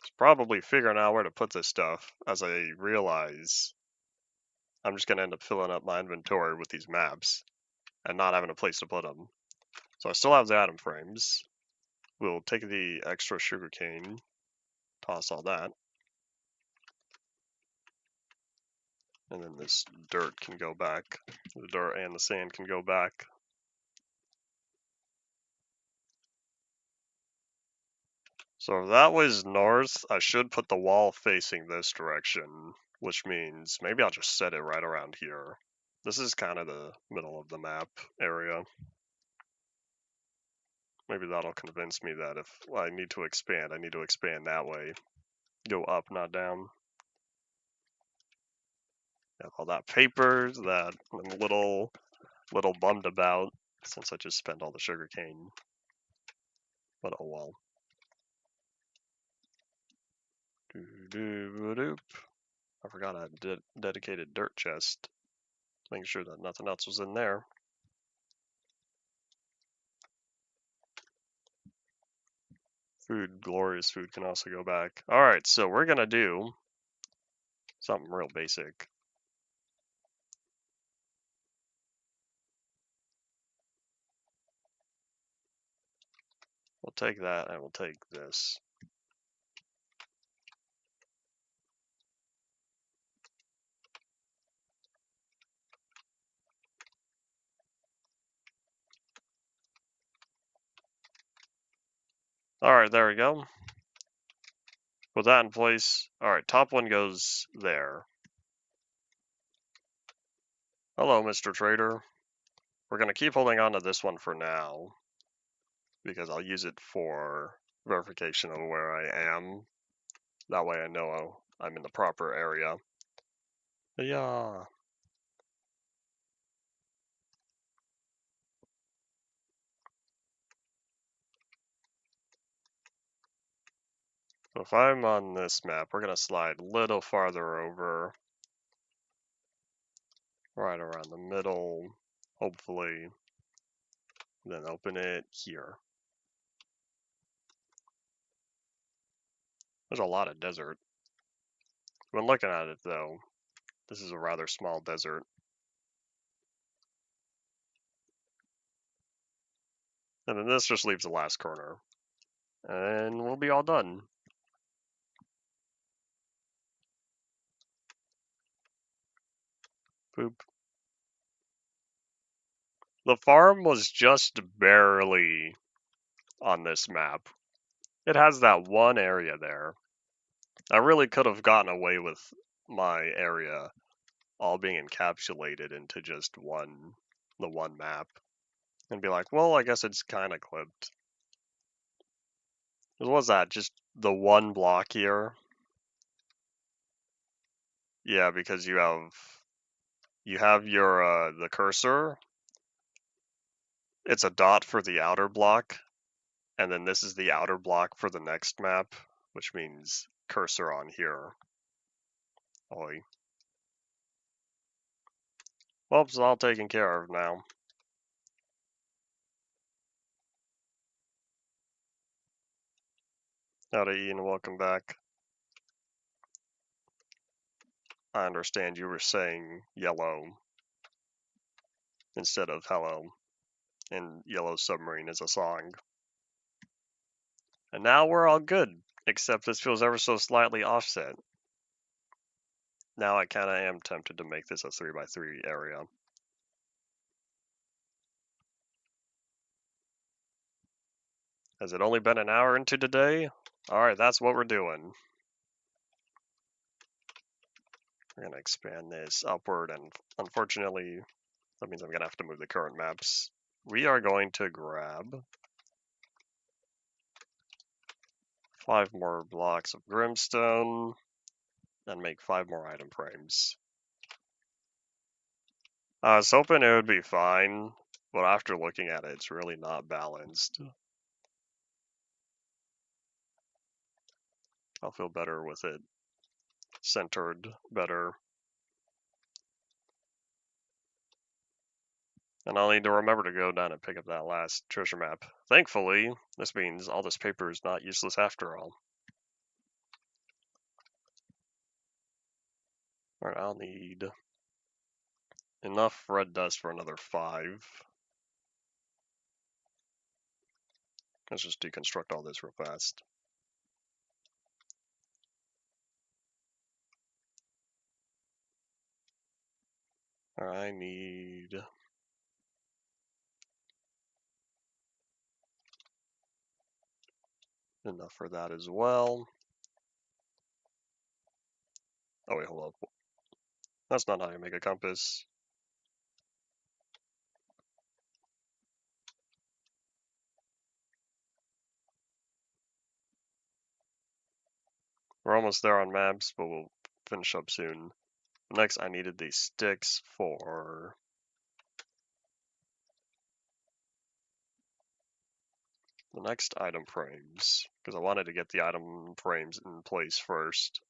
A: is probably figuring out where to put this stuff, as I realize I'm just going to end up filling up my inventory with these maps and not having a place to put them. So I still have the atom frames. We'll take the extra sugarcane, toss all that. And then this dirt can go back. The dirt and the sand can go back. So if that was north, I should put the wall facing this direction, which means maybe I'll just set it right around here. This is kind of the middle of the map area. Maybe that'll convince me that if I need to expand, I need to expand that way. Go up, not down. Have all that paper that I'm a little bummed about since I just spent all the sugarcane. But oh well. I forgot I had a dedicated dirt chest. Making sure that nothing else was in there. Food, glorious food can also go back. Alright, so we're gonna do something real basic. We'll take that and we'll take this. Alright, there we go. With that in place, alright, top one goes there. Hello, Mr. Trader. We're going to keep holding on to this one for now, because I'll use it for verification of where I am. That way I know I'm in the proper area. Yeah. So if I'm on this map, we're going to slide a little farther over. Right around the middle, hopefully. Then open it here. There's a lot of desert. When looking at it though, this is a rather small desert. And then this just leaves the last corner. And we'll be all done. Boop. The farm was just barely on this map. It has that one area there. I really could have gotten away with my area all being encapsulated into just the one map. And be like, well, I guess it's kind of clipped. What was that? Just the one block here? Yeah, because you have your the cursor. It's a dot for the outer block, and then this is the outer block for the next map, which means cursor on here. Oi. Well, it's all taken care of now. Howdy, Ian, welcome back. I understand you were saying yellow instead of hello, and Yellow Submarine is a song. And now we're all good, except this feels ever so slightly offset. Now I kinda am tempted to make this a 3x3 area. Has it only been an hour into today? Alright, that's what we're doing. We're gonna expand this upward, and unfortunately, that means I'm gonna have to move the current maps. We are going to grab 5 more blocks of Grimstone, and make 5 more item frames. I was hoping it would be fine, but after looking at it, it's really not balanced. I'll feel better with it centered better. And I'll need to remember to go down and pick up that last treasure map. Thankfully, this means all this paper is not useless after all. Alright, I'll need enough red dust for another 5. Let's just deconstruct all this real fast. I need enough for that as well. Oh wait, hold up. That's not how you make a compass. We're almost there on maps, but we'll finish up soon. Next, I needed these sticks for the next item frames, because I wanted to get the item frames in place first.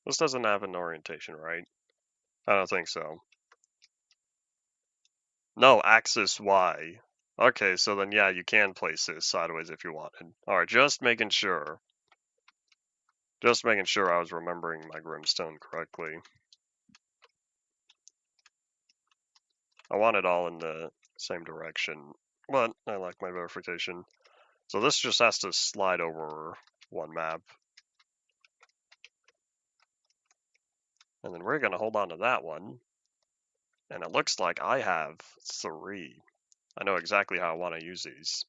A: This doesn't have an orientation, right? I don't think so. No, axis Y. Okay, so then yeah, you can place this sideways if you wanted. Alright, just making sure. Just making sure I was remembering my Grimstone correctly. I want it all in the same direction, but I like my verification. So this just has to slide over one map. And then we're going to hold on to that one. And it looks like I have 3. I know exactly how I want to use these.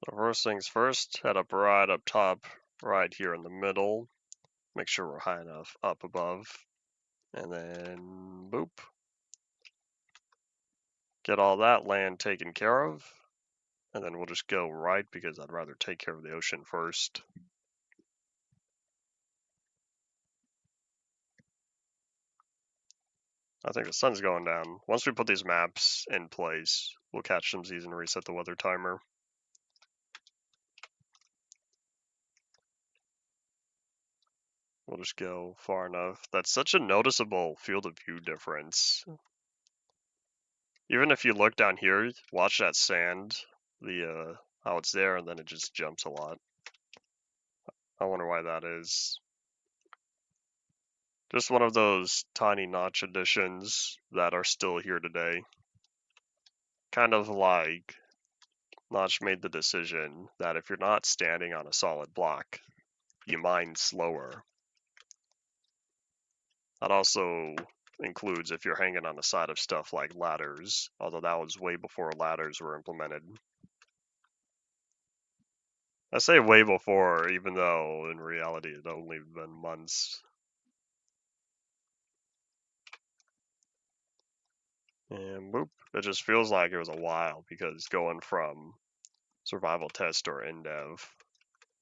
A: So first things first, head up right up top, right here in the middle. Make sure we're high enough up above. And then boop. Get all that land taken care of. And then we'll just go right because I'd rather take care of the ocean first. I think the sun's going down. Once we put these maps in place, we'll catch some Z's and reset the weather timer. We'll just go far enough. That's such a noticeable field of view difference. Even if you look down here, watch that sand, how it's there, and then it just jumps a lot. I wonder why that is. Just one of those tiny notch additions that are still here today. Kind of like Notch made the decision that if you're not standing on a solid block, you mine slower. That also includes if you're hanging on the side of stuff like ladders, although that was way before ladders were implemented. I say way before, even though in reality it only been months. And boop, it just feels like it was a while because going from survival test or InDev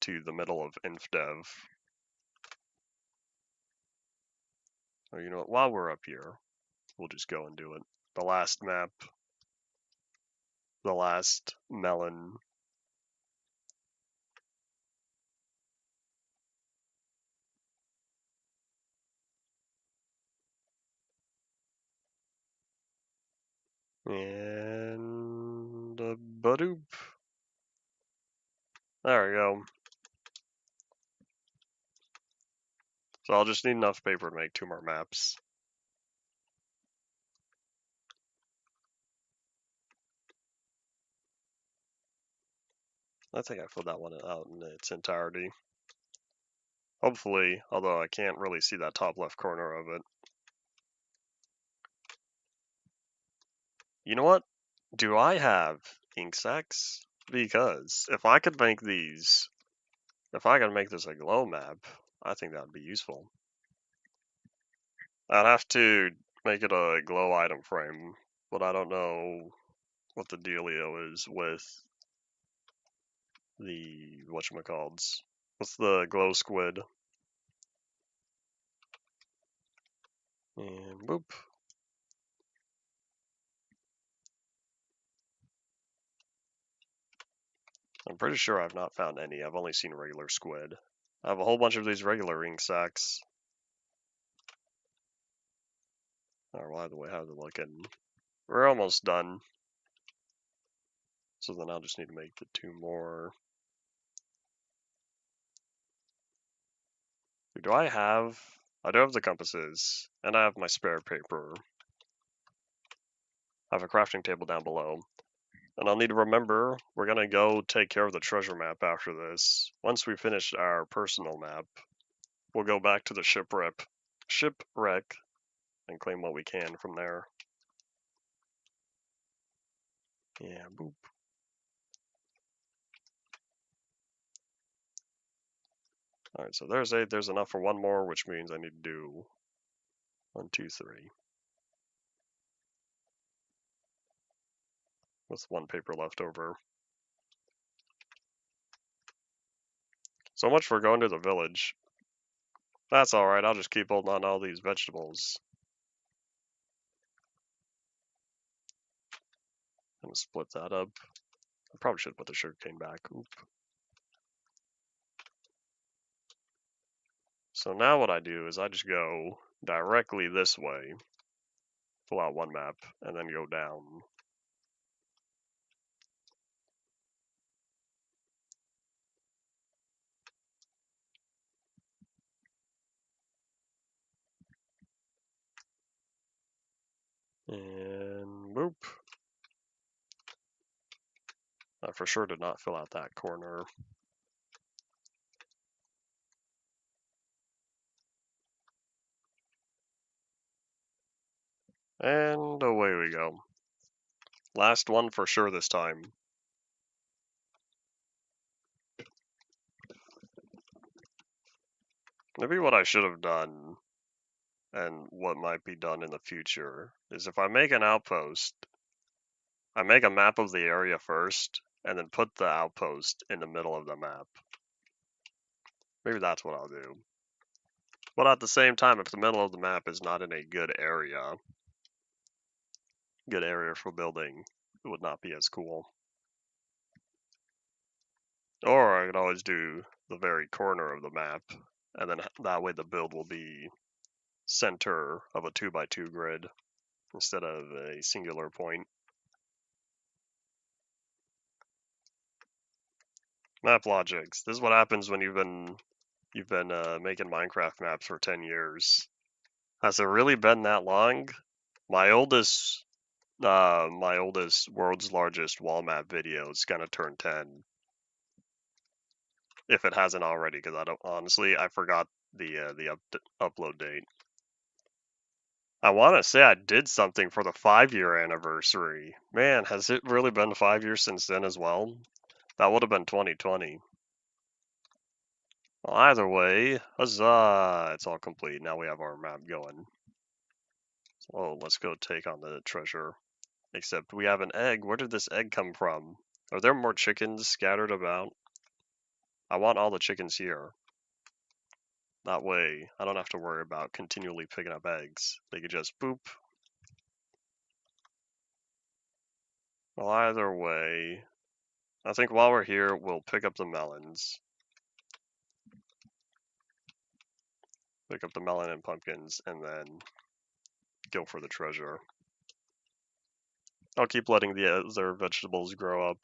A: to the middle of InfDev. Or you know what, while we're up here, we'll just go and do it. The last map, the last melon. And badoop. There we go. So I'll just need enough paper to make 2 more maps. I think I filled that one out in its entirety. Hopefully, although I can't really see that top left corner of it. You know what? Do I have ink sacs? Because if I could make these, if I could make this a glow map, I think that would be useful. I'd have to make it a glow item frame, but I don't know what the dealio is with the whatchamacallits. What's the glow squid? And boop. I'm pretty sure I've not found any. I've only seen regular squid. I have a whole bunch of these regular ink sacs. Alright, well, either way, how's it looking? We're almost done. So then I'll just need to make the 2 more. Do I have... I do have the compasses, and I have my spare paper. I have a crafting table down below. And I'll need to remember, we're going to go take care of the treasure map after this. Once we finish our personal map, we'll go back to the shipwreck and claim what we can from there. Yeah, boop. Alright, so there's 8. There's enough for 1 more, which means I need to do 1, 2, 3. With 1 paper left over. So much for going to the village. That's alright, I'll just keep holding on to all these vegetables. I'm gonna split that up. I probably should put the sugarcane back. Oop. So now what I do is I just go directly this way, pull out 1 map, and then go down. And boop. I for sure did not fill out that corner. And away we go. Last one for sure this time. Maybe what I should have done, and what might be done in the future, is if I make an outpost, I make a map of the area first, and then put the outpost in the middle of the map. Maybe that's what I'll do. But at the same time, if the middle of the map is not in a good area for building, it would not be as cool. Or I could always do the very corner of the map, and then that way the build will be center of a 2x2 grid instead of a singular point. Map logics. This is what happens when you've been making Minecraft maps for 10 years. Has it really been that long? My oldest world's largest wall map video is gonna turn 10. If it hasn't already, because I forgot the upload date. I want to say I did something for the 5-year anniversary. Man, has it really been 5 years since then as well? That would have been 2020. Well, either way, huzzah! It's all complete. Now we have our map going. Oh, let's go take on the treasure. Except we have an egg. Where did this egg come from? Are there more chickens scattered about? I want all the chickens here. That way, I don't have to worry about continually picking up eggs. They could just boop. Well, either way, I think while we're here, we'll pick up the melons. Pick up the melon and pumpkins, and then go for the treasure. I'll keep letting the other vegetables grow up.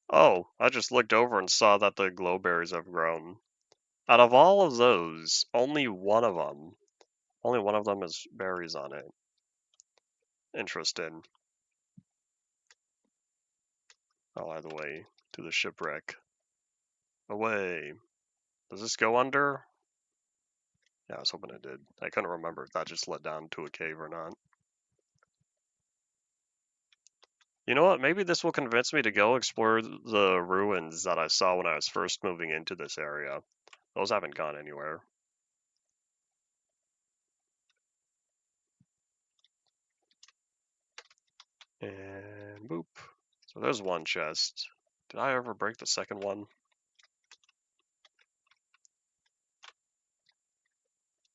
A: Oh, I just looked over and saw that the glowberries have grown. Out of all of those, only one of them has berries on it. Interesting. Oh, either way, to the shipwreck. Away. Does this go under? Yeah, I was hoping it did. I couldn't remember if that just led down to a cave or not. You know what? Maybe this will convince me to go explore the ruins that I saw when I was first moving into this area. Those haven't gone anywhere. And boop. So there's one chest. Did I ever break the second one?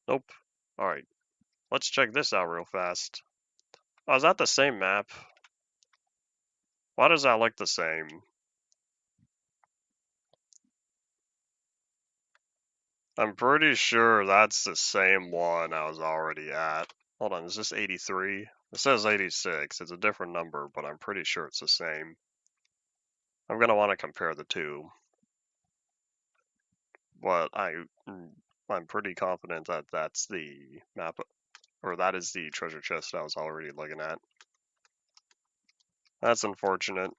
A: Nope. Alright. Let's check this out real fast. Oh, is that the same map? Why does that look the same? I'm pretty sure that's the same one I was already at. Hold on, is this 83? It says 86. It's a different number, but I'm pretty sure it's the same. I'm going to want to compare the two. But I'm pretty confident that that's the map, or that is the treasure chest I was already looking at. That's unfortunate.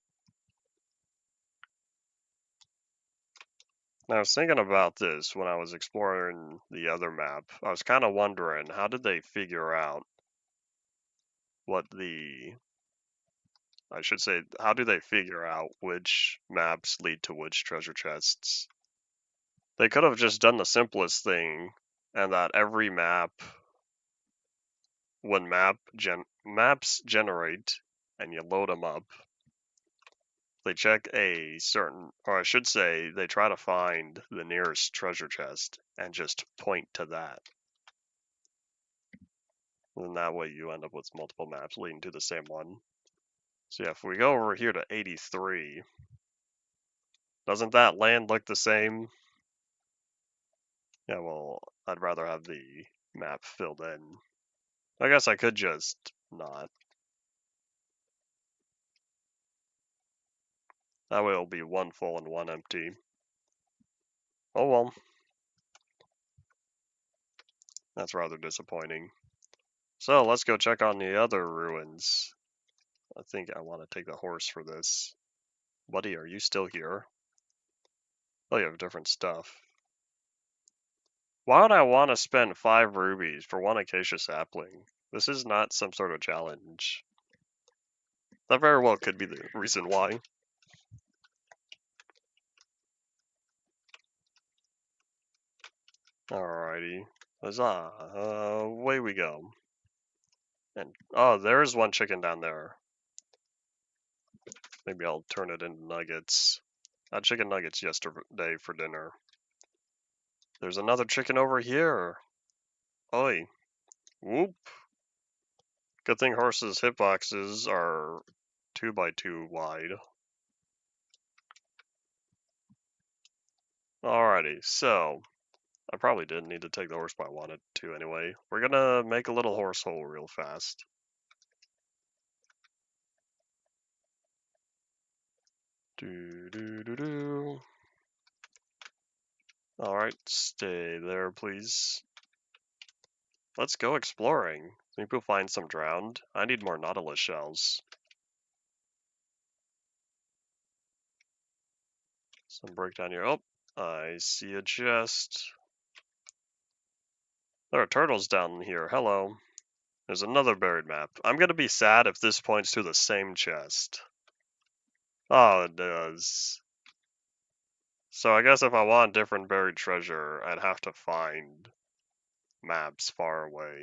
A: I was thinking about this when I was exploring the other map. I was kind of wondering, how did they figure out what the... I should say, how do they figure out which maps lead to which treasure chests? They could have just done the simplest thing, and that every map, when maps generate and you load them up, they check a certain, or I should say, they try to find the nearest treasure chest and just point to that. And that way you end up with multiple maps leading to the same one. So yeah, if we go over here to 83, doesn't that land look the same? Yeah, well, I'd rather have the map filled in. I guess I could just not. That way it'll be one full and one empty. Oh well. That's rather disappointing. So let's go check on the other ruins. I think I want to take the horse for this. Buddy, are you still here? Oh, you have different stuff. Why would I want to spend 5 rubies for 1 acacia sapling? This is not some sort of challenge. That very well could be the reason why. Alrighty. Huzzah. Away we go. And, oh, there's one chicken down there. Maybe I'll turn it into nuggets. I had chicken nuggets yesterday for dinner. There's another chicken over here. Oi. Whoop. Good thing horses' hitboxes are 2x2 wide. Alrighty, so I probably didn't need to take the horse, but I wanted to anyway. We're gonna make a little horse hole real fast. Do do do do. Alright, stay there, please. Let's go exploring. Maybe we'll find some drowned. I need more nautilus shells. Some breakdown here. Oh, I see a chest. There are turtles down here. Hello. There's another buried map. I'm gonna be sad if this points to the same chest. Oh, it does. So I guess if I want different buried treasure, I'd have to find maps far away.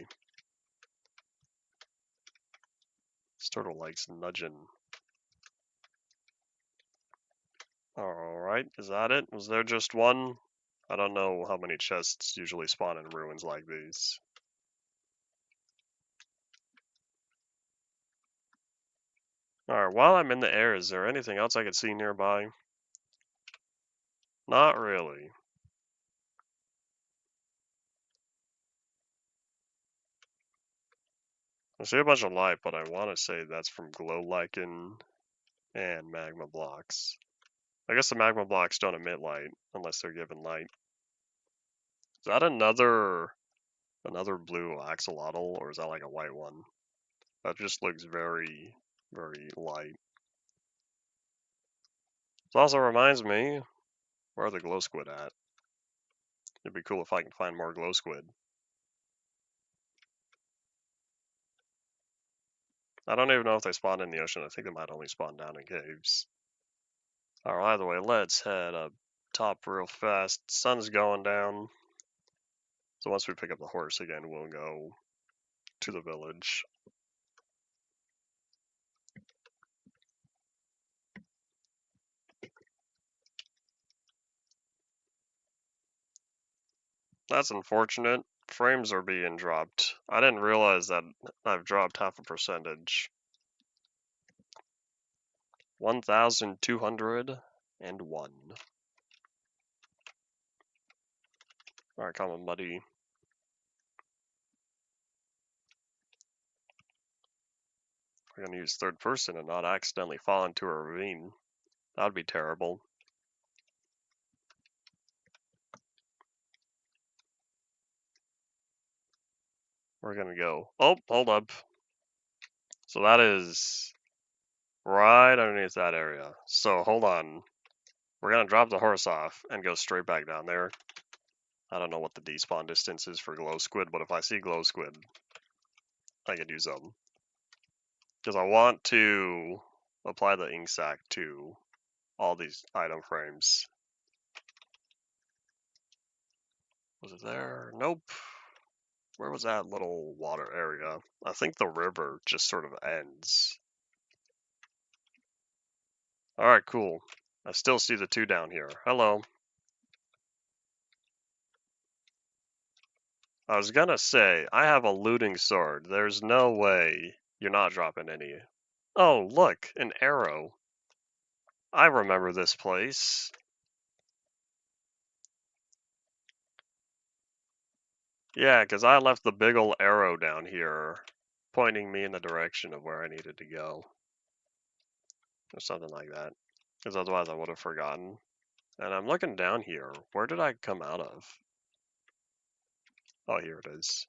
A: This turtle likes nudging. Alright, is that it? Was there just one? I don't know how many chests usually spawn in ruins like these. Alright, while I'm in the air, is there anything else I could see nearby? Not really. I see a bunch of light, but I want to say that's from glow lichen and magma blocks. I guess the magma blocks don't emit light unless they're given light. Is that another blue axolotl, or is that like a white one? That just looks very, very light. This also reminds me, where are the glow squid at? It'd be cool if I can find more glow squid. I don't even know if they spawn in the ocean. I think they might only spawn down in caves. Alright, either way, let's head up top real fast. Sun's going down. So once we pick up the horse again, we'll go to the village. That's unfortunate. Frames are being dropped. I didn't realize that I've dropped half a percentage. 1,201. Alright, come on, buddy. We're gonna use third person and not accidentally fall into a ravine. That'd be terrible. We're gonna go. Oh, hold up. So that is right underneath that area. So hold on. We're gonna drop the horse off and go straight back down there. I don't know what the despawn distance is for glow squid, but if I see glow squid, I could use them. Because I want to apply the ink sac to all these item frames. Was it there? Nope. Where was that little water area? I think the river just sort of ends. Alright, cool. I still see the 2 down here. Hello. I was gonna say, I have a looting sword. There's no way you're not dropping any. Oh, look, an arrow. I remember this place. Yeah, because I left the big ol' arrow down here, pointing me in the direction of where I needed to go. Or something like that. because otherwise I would have forgotten. And I'm looking down here. Where did I come out of? Oh, here it is.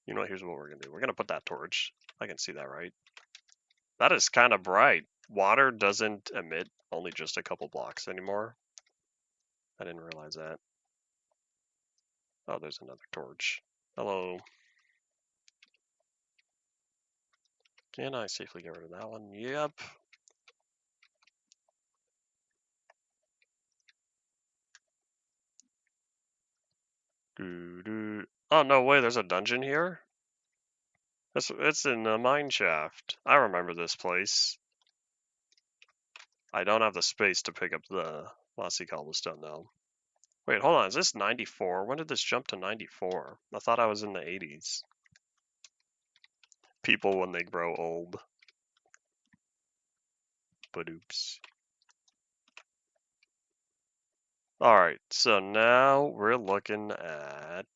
A: You know what, here's what we're gonna do. We're gonna put that torch. I can see that, right? That is kind of bright. Water doesn't emit only just a couple blocks anymore. I didn't realize that. Oh, there's another torch. Hello. Can I safely get rid of that one? Yep. Oh, no way, there's a dungeon here? It's in the mine shaft. I remember this place. I don't have the space to pick up the mossy cobblestone, though. Wait, hold on, is this 94? When did this jump to 94? I thought I was in the 80s. People when they grow old. But oops. Alright, so now we're looking at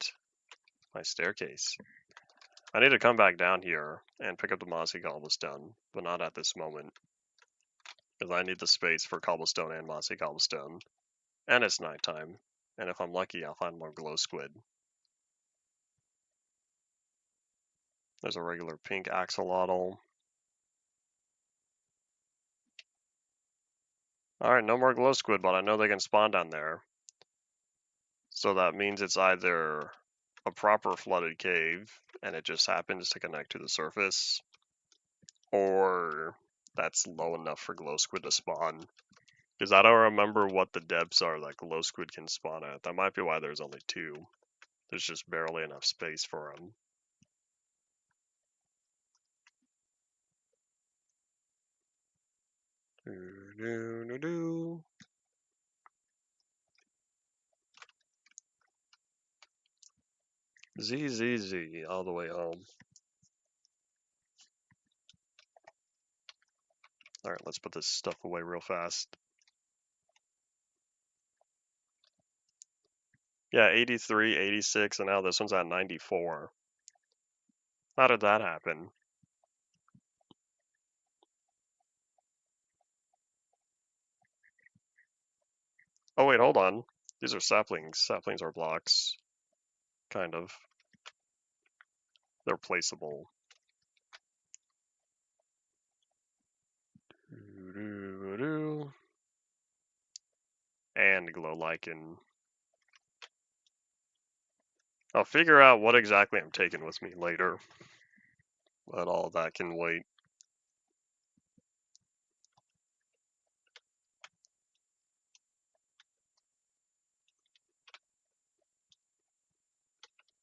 A: my staircase. I need to come back down here and pick up the mossy cobblestone, but not at this moment. Because I need the space for cobblestone and mossy cobblestone. And it's nighttime. And if I'm lucky, I'll find more glow squid. There's a regular pink axolotl. Alright, no more glow squid, but I know they can spawn down there. So that means it's either a proper flooded cave, and it just happens to connect to the surface, or that's low enough for glow squid to spawn. Because I don't remember what the depths are that glow squid can spawn at. That might be why there's only 2. There's just barely enough space for them. Z all the way home. Alright, let's put this stuff away real fast. Yeah, 83, 86, and now this one's at 94. How did that happen? Oh wait, hold on. These are saplings. Saplings are blocks. Kind of. They're placeable. And glow lichen. I'll figure out what exactly I'm taking with me later. But all of that can wait.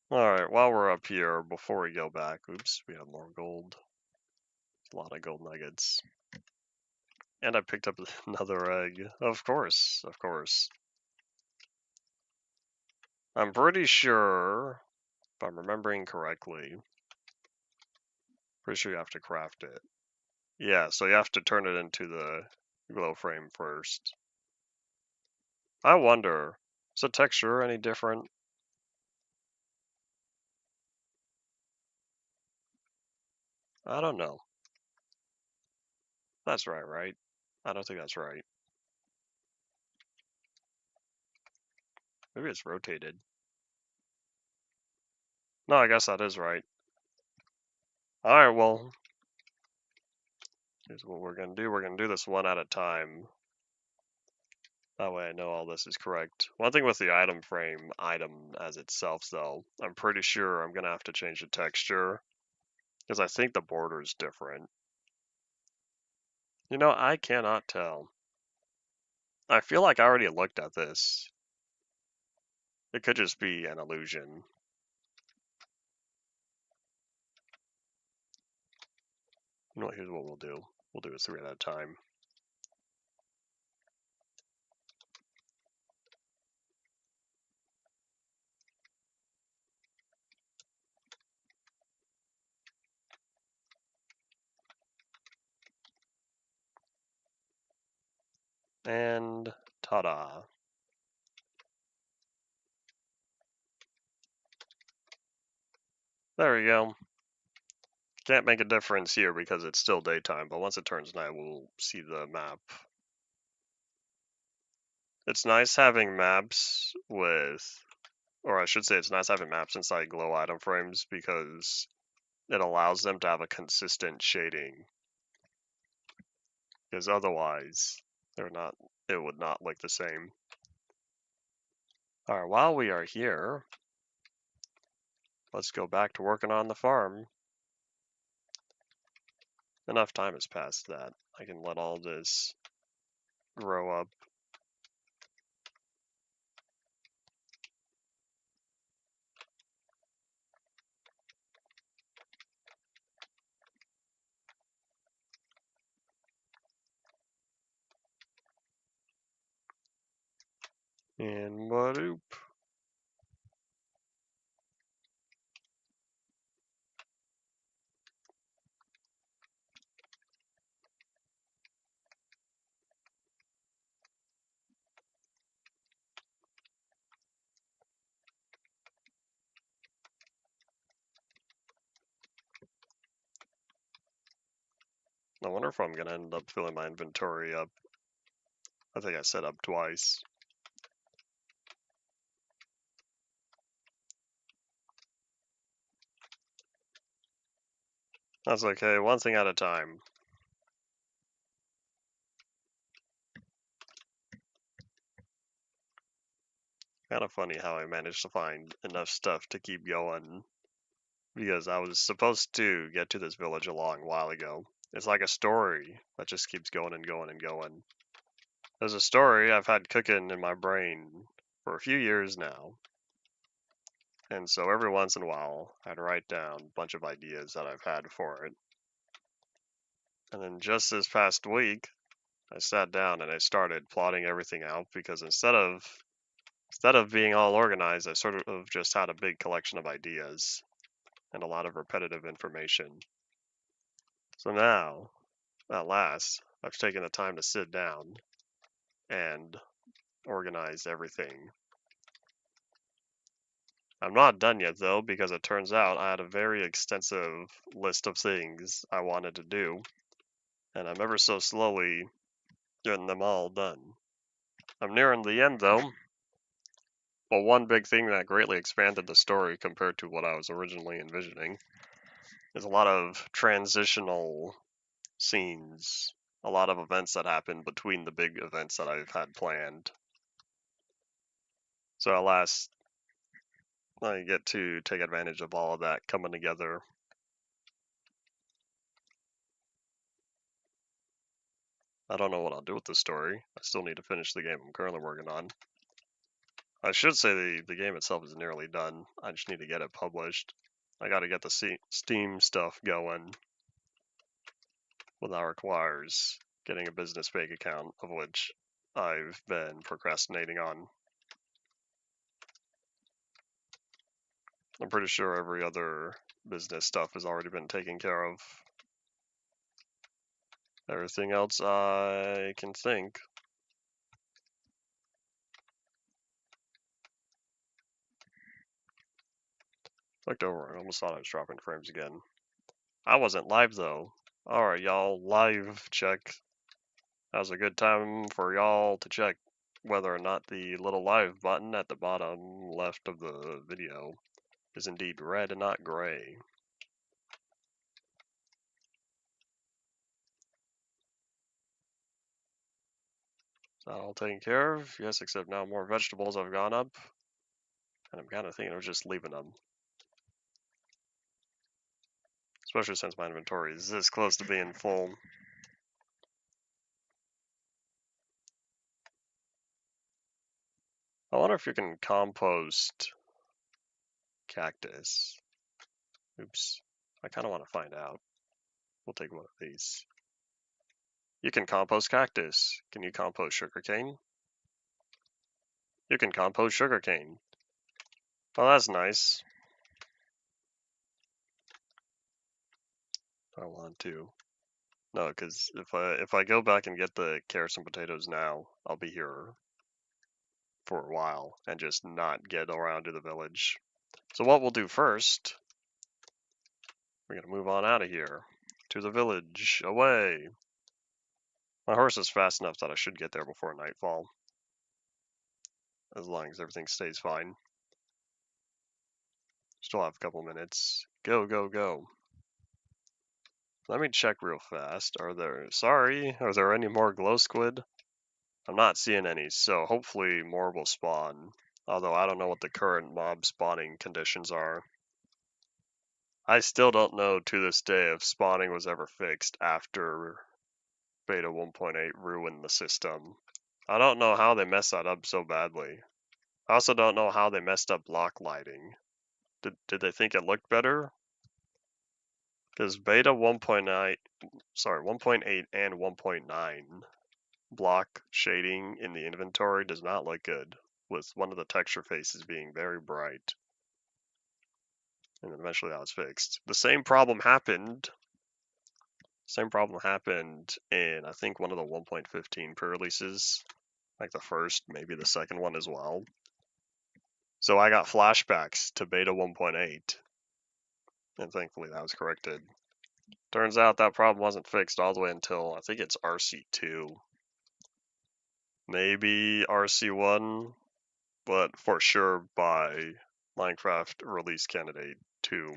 A: Alright, while we're up here, before we go back, oops, we have more gold. A lot of gold nuggets. And I picked up another egg. Of course, of course. I'm pretty sure, if I'm remembering correctly, pretty sure you have to craft it. Yeah, so you have to turn it into the glow frame first. I wonder, is the texture any different? I don't know. That's right, right? I don't think that's right. Maybe it's rotated. No, I guess that is right. Alright, well, here's what we're going to do. We're going to do this one at a time. That way I know all this is correct. One thing with the item frame, item as itself, though, I'm pretty sure I'm going to have to change the texture. Because I think the border is different. You know, I cannot tell. I feel like I already looked at this. It could just be an illusion. You know, here's what we'll do. We'll do it 3 at a time. And ta-da. There we go. Can't make a difference here because it's still daytime, but once it turns night, we'll see the map. It's nice having maps with, or I should say it's nice having maps inside glow item frames because it allows them to have a consistent shading. Because otherwise, it would not look the same. Alright, while we are here, let's go back to working on the farm. Enough time has passed that I can let all this grow up. And badoop. I wonder if I'm gonna end up filling my inventory up. I think I set up twice. That's okay, one thing at a time. Kind of funny how I managed to find enough stuff to keep going. Because I was supposed to get to this village a long while ago. It's like a story that just keeps going and going and going. There's a story I've had cooking in my brain for a few years now. And so every once in a while, I'd write down a bunch of ideas that I've had for it. And then just this past week, I sat down and I started plotting everything out because instead of being all organized, I sort of just had a big collection of ideas and a lot of repetitive information. So now, at last, I've taken the time to sit down and organize everything. I'm not done yet though, because it turns out I had a very extensive list of things I wanted to do, and I'm ever so slowly getting them all done. I'm nearing the end though, but one big thing that greatly expanded the story compared to what I was originally envisioning is a lot of transitional scenes, a lot of events that happen between the big events that I've had planned. So at last, I get to take advantage of all of that coming together. I don't know what I'll do with the story. I still need to finish the game I'm currently working on. I should say the game itself is nearly done. I just need to get it published. I gotta get the Steam stuff going. Well, that requires getting a business bank account, of which I've been procrastinating on. I'm pretty sure every other business stuff has already been taken care of. Everything else I can think. Looked over, I almost thought I was dropping frames again. I wasn't live though. Alright, y'all, live check. That was a good time for y'all to check whether or not the little live button at the bottom left of the video is indeed red and not gray. All taken care of, yes, except now more vegetables have gone up, and I'm kind of thinking of just leaving them. Especially since my inventory is this close to being full. I wonder if you can compost cactus. Oops. I kind of want to find out. We'll take one of these. You can compost cactus. Can you compost sugarcane? You can compost sugarcane. Well, that's nice. I want to. No, because if I go back and get the carrots and potatoes now, I'll be here for a while and just not get around to the village. So what we'll do first We're gonna move on out of here. To the village. Away. My horse is fast enough that I should get there before nightfall. As long as everything stays fine. Still have a couple minutes. Go, go, go. Let me check real fast. Are there any more glow squid? I'm not seeing any, so hopefully more will spawn. Although I don't know what the current mob spawning conditions are. I still don't know to this day if spawning was ever fixed after Beta 1.8 ruined the system. I don't know how they messed that up so badly. I also don't know how they messed up block lighting. Did they think it looked better? Because Beta 1.8 and 1.9 block shading in the inventory does not look good, with one of the texture faces being very bright. And then eventually that was fixed. The same problem happened in, I think, one of the 1.15 pre-releases, like the first, maybe the second one as well. So I got flashbacks to Beta 1.8, and thankfully that was corrected. Turns out that problem wasn't fixed all the way until, I think it's RC2. Maybe RC1, but for sure by Minecraft Release Candidate 2.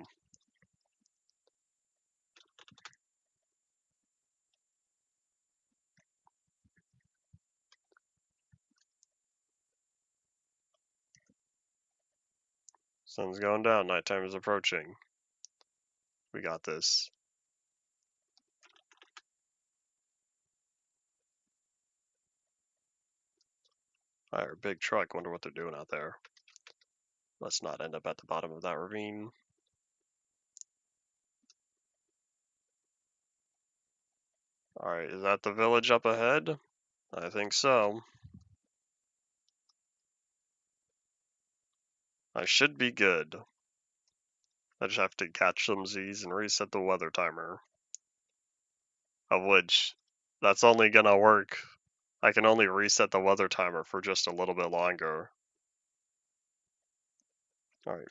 A: Sun's going down, nighttime is approaching. We got this. Alright, big truck, wonder what they're doing out there. Let's not end up at the bottom of that ravine. Alright, is that the village up ahead? I think so. I should be good. I just have to catch some Z's and reset the weather timer. Of which, that's only gonna work. I can only reset the weather timer for just a little bit longer. Alright,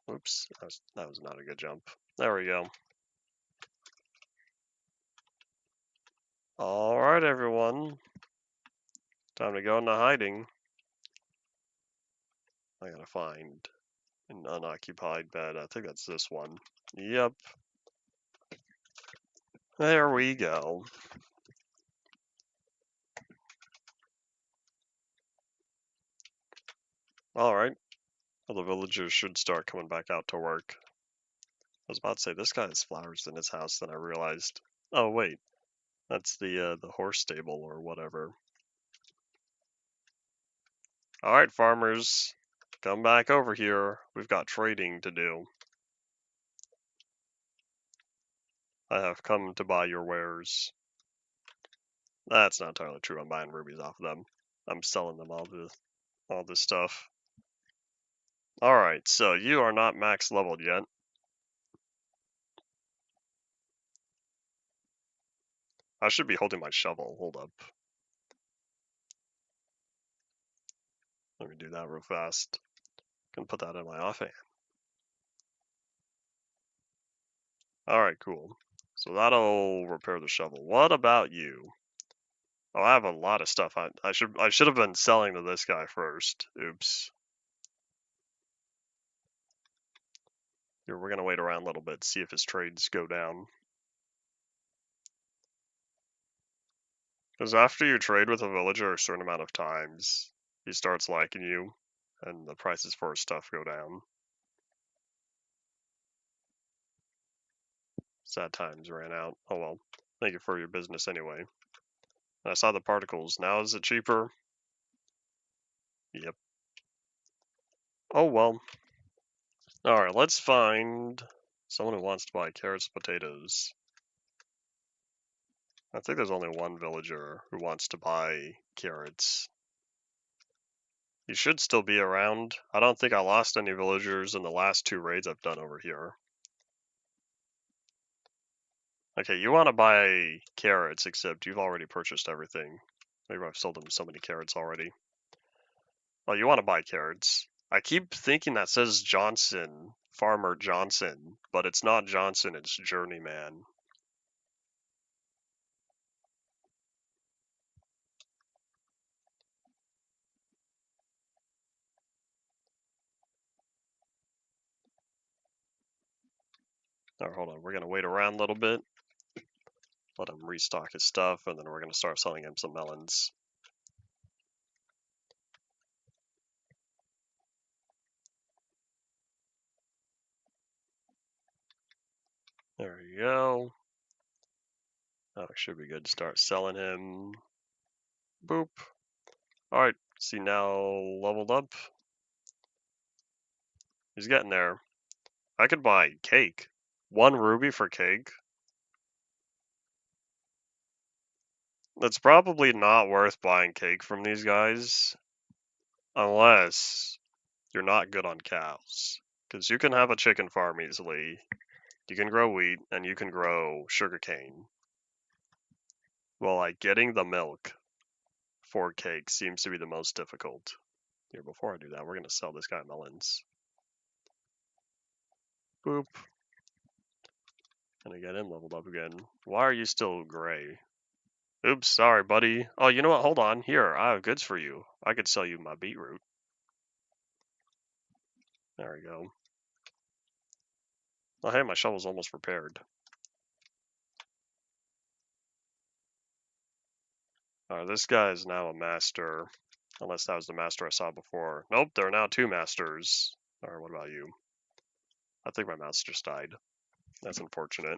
A: oops, that was not a good jump. There we go. Alright, everyone. Time to go into hiding. I gotta find an unoccupied bed. I think that's this one. Yep. There we go. Alright. Well, the villagers should start coming back out to work. I was about to say, this guy has flowers in his house, then I realized, oh wait, that's the horse stable or whatever. Alright, farmers, come back over here. We've got trading to do. I have come to buy your wares. That's not entirely true. I'm buying rubies off of them. I'm selling them all this stuff. Alright, so you are not max leveled yet. I should be holding my shovel. Hold up. Let me do that real fast. Can put that in my offhand. Alright, cool. So that'll repair the shovel. What about you? Oh, I have a lot of stuff. I should have been selling to this guy first. Oops. Here, we're gonna wait around a little bit, see if his trades go down. Because after you trade with a villager a certain amount of times, he starts liking you, and the prices for his stuff go down. Sad times ran out. Oh well. Thank you for your business anyway. And I saw the particles. Now is it cheaper? Yep. Oh well. Alright, let's find someone who wants to buy carrots, potatoes. I think there's only one villager who wants to buy carrots. He should still be around. I don't think I lost any villagers in the last 2 raids I've done over here. Okay, you want to buy carrots, except you've already purchased everything. Maybe I've sold them so many carrots already. Well, you want to buy carrots. I keep thinking that says Johnson Farmer Johnson, but it's not Johnson, it's Journeyman. All right, hold on. We're going to wait around a little bit. Let him restock his stuff, and then we're going to start selling him some melons. There you go. Oh, it should be good to start selling him. Boop. Alright, see now leveled up. He's getting there. I could buy cake. 1 ruby for cake. That's probably not worth buying cake from these guys. Unless you're not good on cows. Because you can have a chicken farm easily. You can grow wheat, and you can grow sugarcane. Well, like, getting the milk for cake seems to be the most difficult. Here, before I do that, we're going to sell this guy melons. Boop. Gonna get him leveled up again. Why are you still gray? Oops, sorry, buddy. Oh, you know what? Hold on. Here, I have goods for you. I could sell you my beetroot. There we go. Oh, hey, my shovel's almost repaired. Alright, this guy is now a master. Unless that was the master I saw before. Nope, there are now 2 masters. Alright, what about you? I think my mouse just died. That's unfortunate.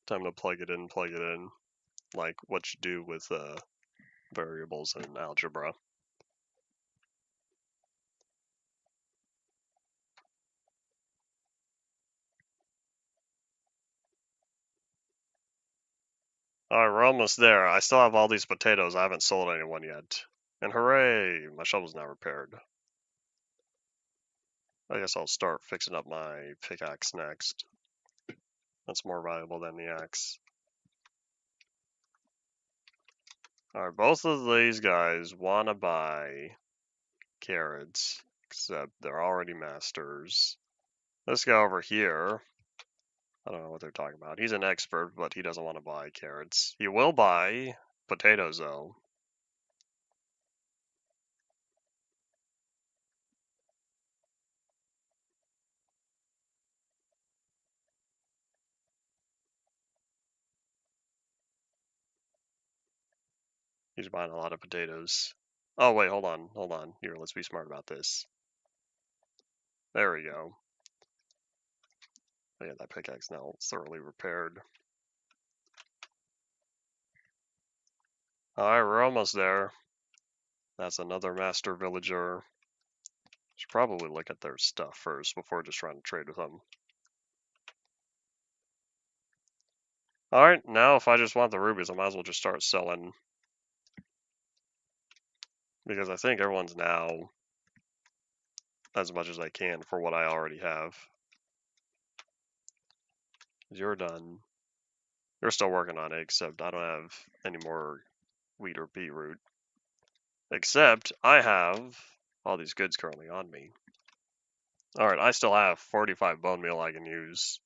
A: Time to plug it in. Like what you do with variables in algebra. Alright, we're almost there. I still have all these potatoes. I haven't sold anyone yet. And hooray! My shovel's now repaired. I guess I'll start fixing up my pickaxe next. That's more valuable than the axe. Alright, both of these guys want to buy carrots, except they're already masters. This guy over here, I don't know what they're talking about. He's an expert, but he doesn't want to buy carrots. He will buy potatoes, though. He's buying a lot of potatoes. Oh, wait, hold on. Here, let's be smart about this. There we go. Oh, yeah, that pickaxe now thoroughly repaired. Alright, we're almost there. That's another master villager. Should probably look at their stuff first before just trying to trade with them. Alright, now if I just want the rubies, I might as well just start selling. Because I think everyone's now as much as I can for what I already have. You're done. You're still working on it, except I don't have any more wheat or beetroot. Except I have all these goods currently on me. Alright, I still have 45 bone meal I can use.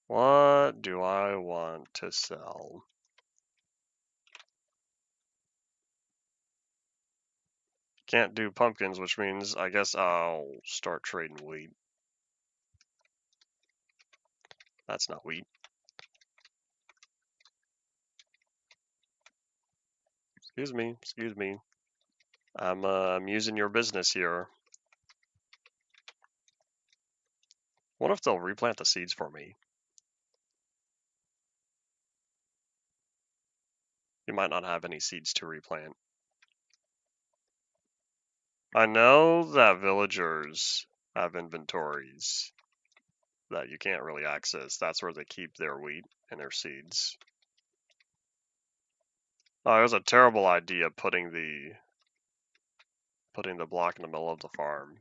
A: What do I want to sell? Can't do pumpkins, which means I guess I'll start trading wheat. That's not wheat. Excuse me. I'm using your business here. What if they'll replant the seeds for me? You might not have any seeds to replant. I know that villagers have inventories that you can't really access. That's where they keep their wheat and their seeds. Oh, it was a terrible idea putting the block in the middle of the farm.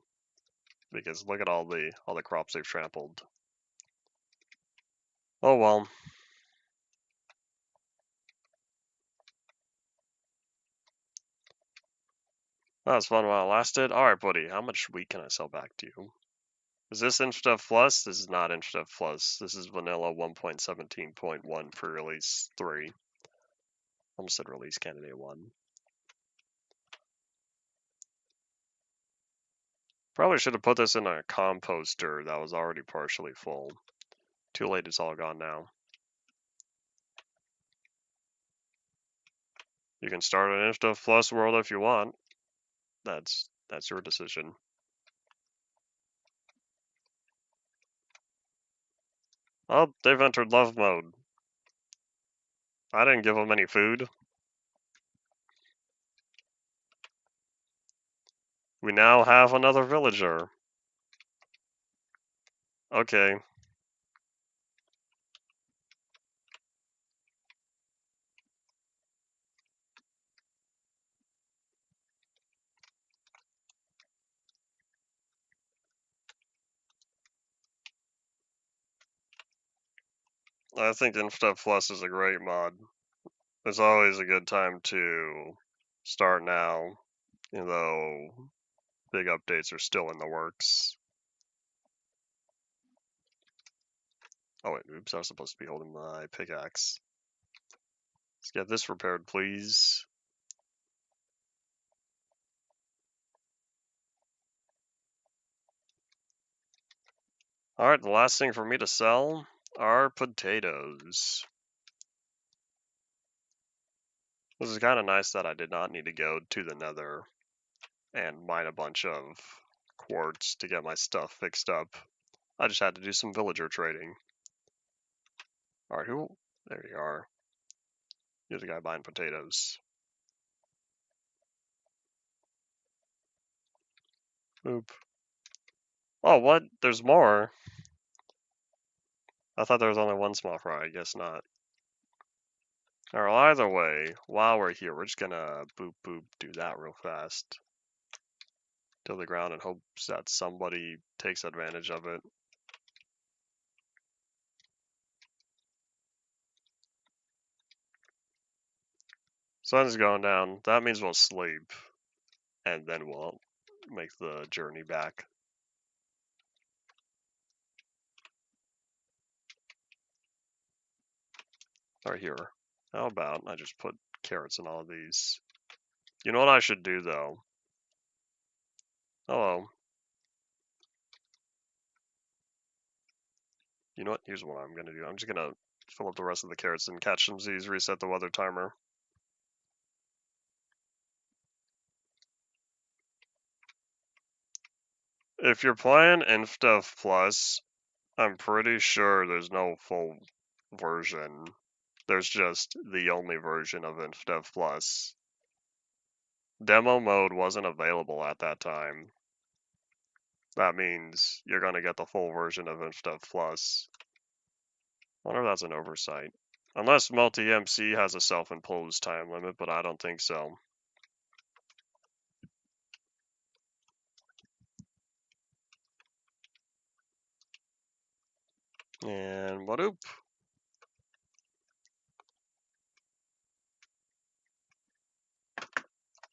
A: Because look at all the crops they've trampled. Oh well. That was fun while it lasted. Alright, buddy, how much wheat can I sell back to you? Is this InfStuff Plus? This is not InfStuff Plus. This is vanilla 1.17.1 for release 3. Almost said release candidate 1. Probably should have put this in a composter that was already partially full. Too late, it's all gone now. You can start an InfStuff Plus world if you want. That's your decision. Oh, they've entered love mode. I didn't give them any food. We now have another villager. Okay. I think InfStuff Plus is a great mod. It's always a good time to start now, even though big updates are still in the works. Oh wait, oops, I was supposed to be holding my pickaxe. Let's get this repaired, please. Alright, the last thing for me to sell are potatoes. This is kind of nice that I did not need to go to the nether and mine a bunch of quartz to get my stuff fixed up. I just had to do some villager trading. Alright, who? There you are. You're the guy buying potatoes. Oop. Oh, what? There's more? I thought there was only one small fry. I guess not. Alright, either way, while we're here, we're just gonna boop boop do that real fast. To the ground and hopes that somebody takes advantage of it. Sun's going down. That means we'll sleep. And then we'll make the journey back. Right here. How about I just put carrots in all of these? You know what I should do though? Hello. You know what? Here's what I'm gonna do. I'm just gonna fill up the rest of the carrots and catch some Z's, reset the weather timer. If you're playing InfStuff Plus, I'm pretty sure there's no full version. There's just the only version of InfStuff Plus. Demo mode wasn't available at that time. That means you're gonna get the full version of InfStuff Plus. I wonder if that's an oversight. Unless multi-MC has a self-imposed time limit, but I don't think so. And what-oop.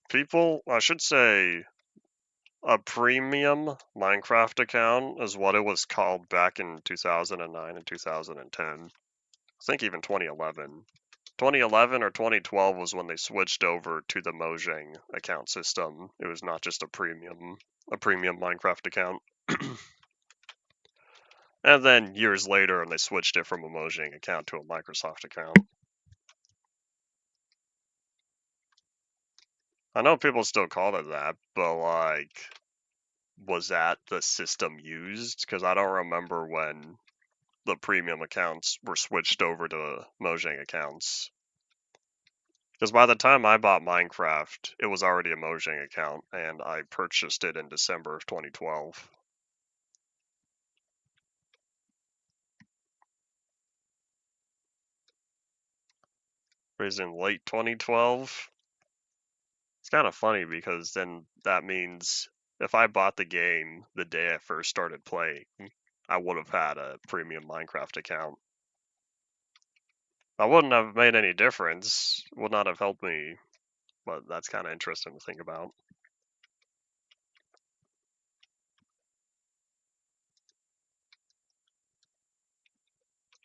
A: People, I should say, a premium Minecraft account is what it was called back in 2009 and 2010. I think even 2011. 2011 or 2012 was when they switched over to the Mojang account system. It was not just a premium Minecraft account. And then years later, they switched it from a Mojang account to a Microsoft account. I know people still call it that, but like, was that the system used? Because I don't remember when the premium accounts were switched over to Mojang accounts. Because by the time I bought Minecraft, it was already a Mojang account, and I purchased it in December of 2012. It was in late 2012. It's kind of funny because then that means if I bought the game the day I first started playing, I would have had a premium Minecraft account. That wouldn't have made any difference, would not have helped me, but that's kind of interesting to think about.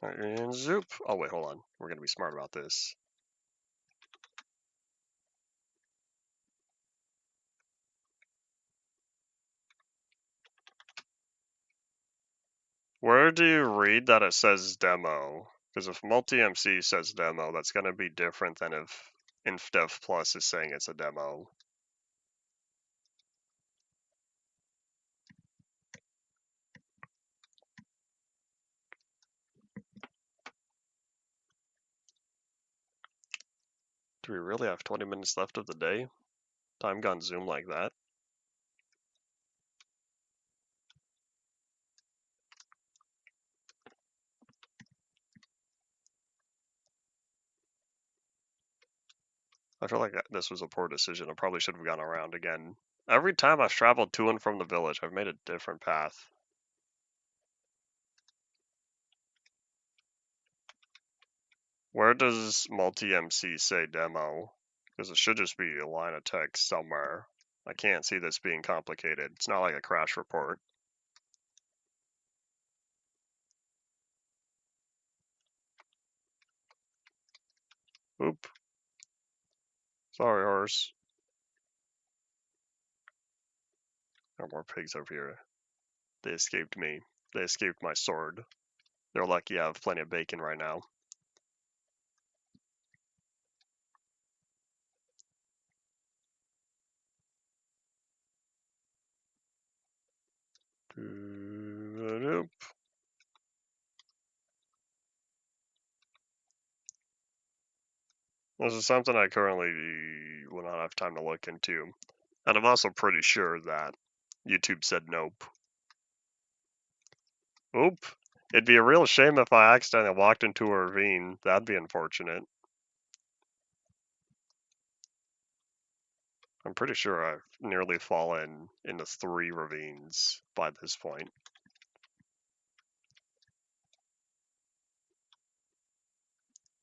A: And zoop. Oh, wait, hold on. We're going to be smart about this. Where do you read that it says demo? Because if multi-MC says demo, that's going to be different than if InfDev Plus is saying it's a demo. Do we really have 20 minutes left of the day? Time gone zoom like that? I feel like this was a poor decision. I probably should have gone around again. Every time I've traveled to and from the village, I've made a different path. Where does multi-MC say demo? Because it should just be a line of text somewhere. I can't see this being complicated. It's not like a crash report. Oop. Sorry, horse. There are more pigs over here. They escaped me. They escaped my sword. They're lucky I have plenty of bacon right now. This is something I currently will not have time to look into. And I'm also pretty sure that YouTube said nope. Oop. It'd be a real shame if I accidentally walked into a ravine. That'd be unfortunate. I'm pretty sure I've nearly fallen into 3 ravines by this point.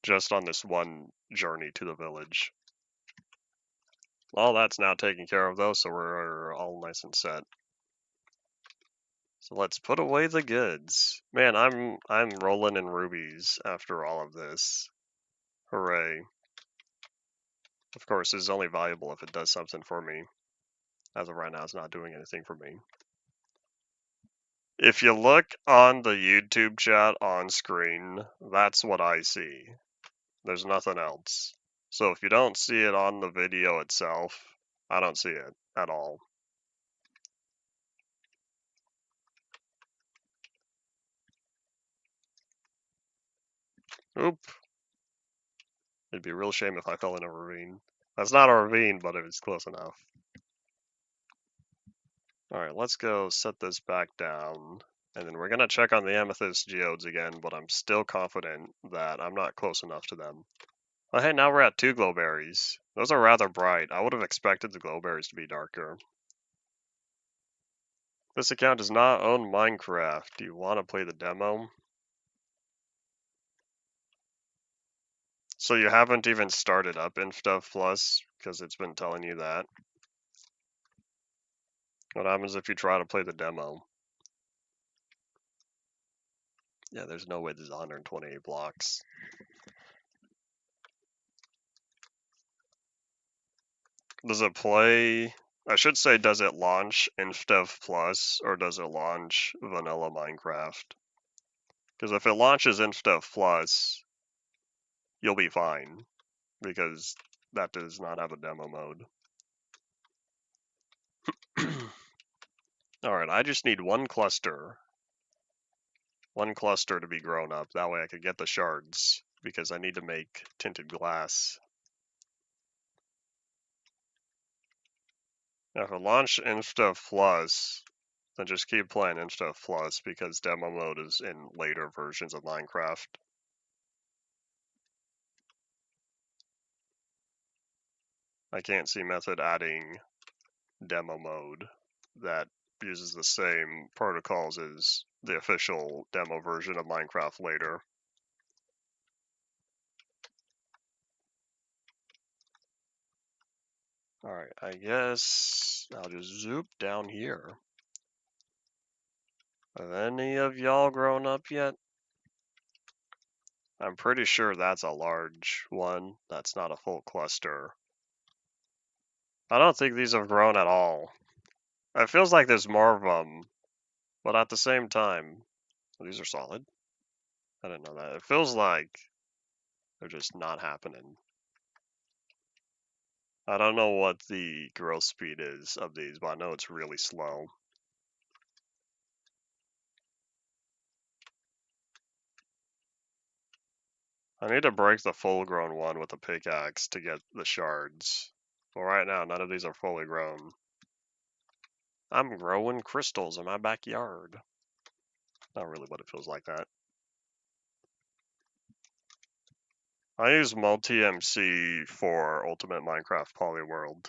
A: Just on this one journey to the village. All that's now taken care of though, so we're all nice and set. So let's put away the goods. Man, I'm rolling in rubies after all of this. Hooray. Of course, this is only valuable if it does something for me. As of right now, it's not doing anything for me. If you look on the YouTube chat on screen, that's what I see. There's nothing else. So if you don't see it on the video itself, I don't see it at all. Oop. It'd be a real shame if I fell in a ravine. That's not a ravine, but it was close enough. Alright, let's go set this back down. And then we're going to check on the amethyst geodes again, but I'm still confident that I'm not close enough to them. Oh hey, now we're at 2 glowberries. Those are rather bright. I would have expected the glowberries to be darker. This account does not own Minecraft. Do you want to play the demo? So you haven't even started up InfDev Plus, because it's been telling you that. What happens if you try to play the demo? Yeah, there's no way there's 128 blocks. Does it play... I should say, does it launch InfDev Plus, or does it launch vanilla Minecraft? Because if it launches InfDev Plus, you'll be fine, because that does not have a demo mode. Alright, I just need one cluster. One cluster to be grown up. That way I could get the shards, because I need to make tinted glass. Now, if I launch InfDev Plus, then just keep playing InfDev Plus, because demo mode is in later versions of Minecraft. I can't see method adding demo mode that uses the same protocols as the official demo version of Minecraft later. Alright, I guess I'll just zoop down here. Have any of y'all grown up yet? I'm pretty sure that's a large one. That's not a full cluster. I don't think these have grown at all. It feels like there's more of them, but at the same time, these are solid. I didn't know that. It feels like they're just not happening. I don't know what the growth speed is of these, but I know it's really slow. I need to break the full-grown one with a pickaxe to get the shards. Well, right now, none of these are fully grown. I'm growing crystals in my backyard. Not really what it feels like that. I use multi-MC for Ultimate Minecraft Polyworld.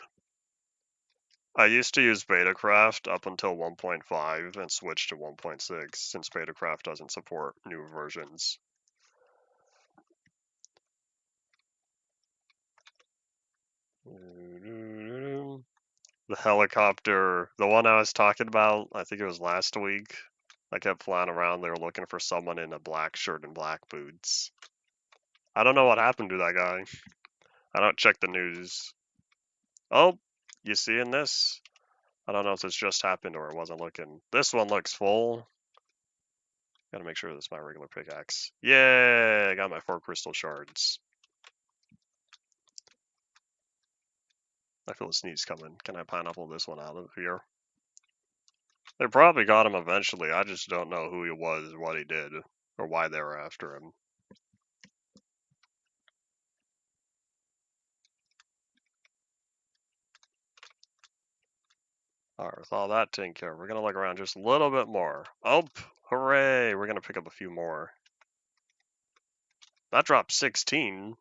A: I used to use Betacraft up until 1.5 and switched to 1.6 since Betacraft doesn't support new versions. The helicopter, the one I was talking about, I think it was last week. I kept flying around. They were looking for someone in a black shirt and black boots. I don't know what happened to that guy. I don't check the news. Oh, you seeing this? I don't know if this just happened or it wasn't looking. This one looks full. Gotta make sure that's my regular pickaxe. Yeah, I got my 4 crystal shards. I feel a sneeze coming. Can I pineapple this one out of here? They probably got him eventually. I just don't know who he was, what he did, or why they were after him. Alright, with all that taken care of, we're gonna look around just a little bit more. Oh, hooray! We're gonna pick up a few more. That dropped 16.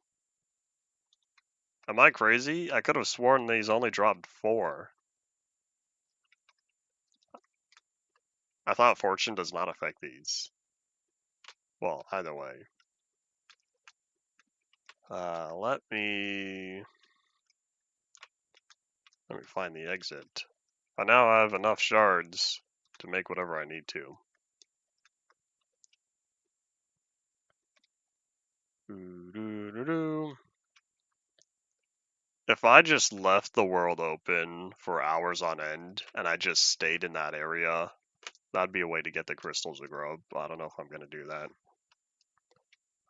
A: Am I crazy? I could have sworn these only dropped 4. I thought fortune does not affect these. Well, either way. Let me find the exit. I now have enough shards to make whatever I need to. If I just left the world open for hours on end and I just stayed in that area, that'd be a way to get the crystals to grow up. I don't know if I'm going to do that.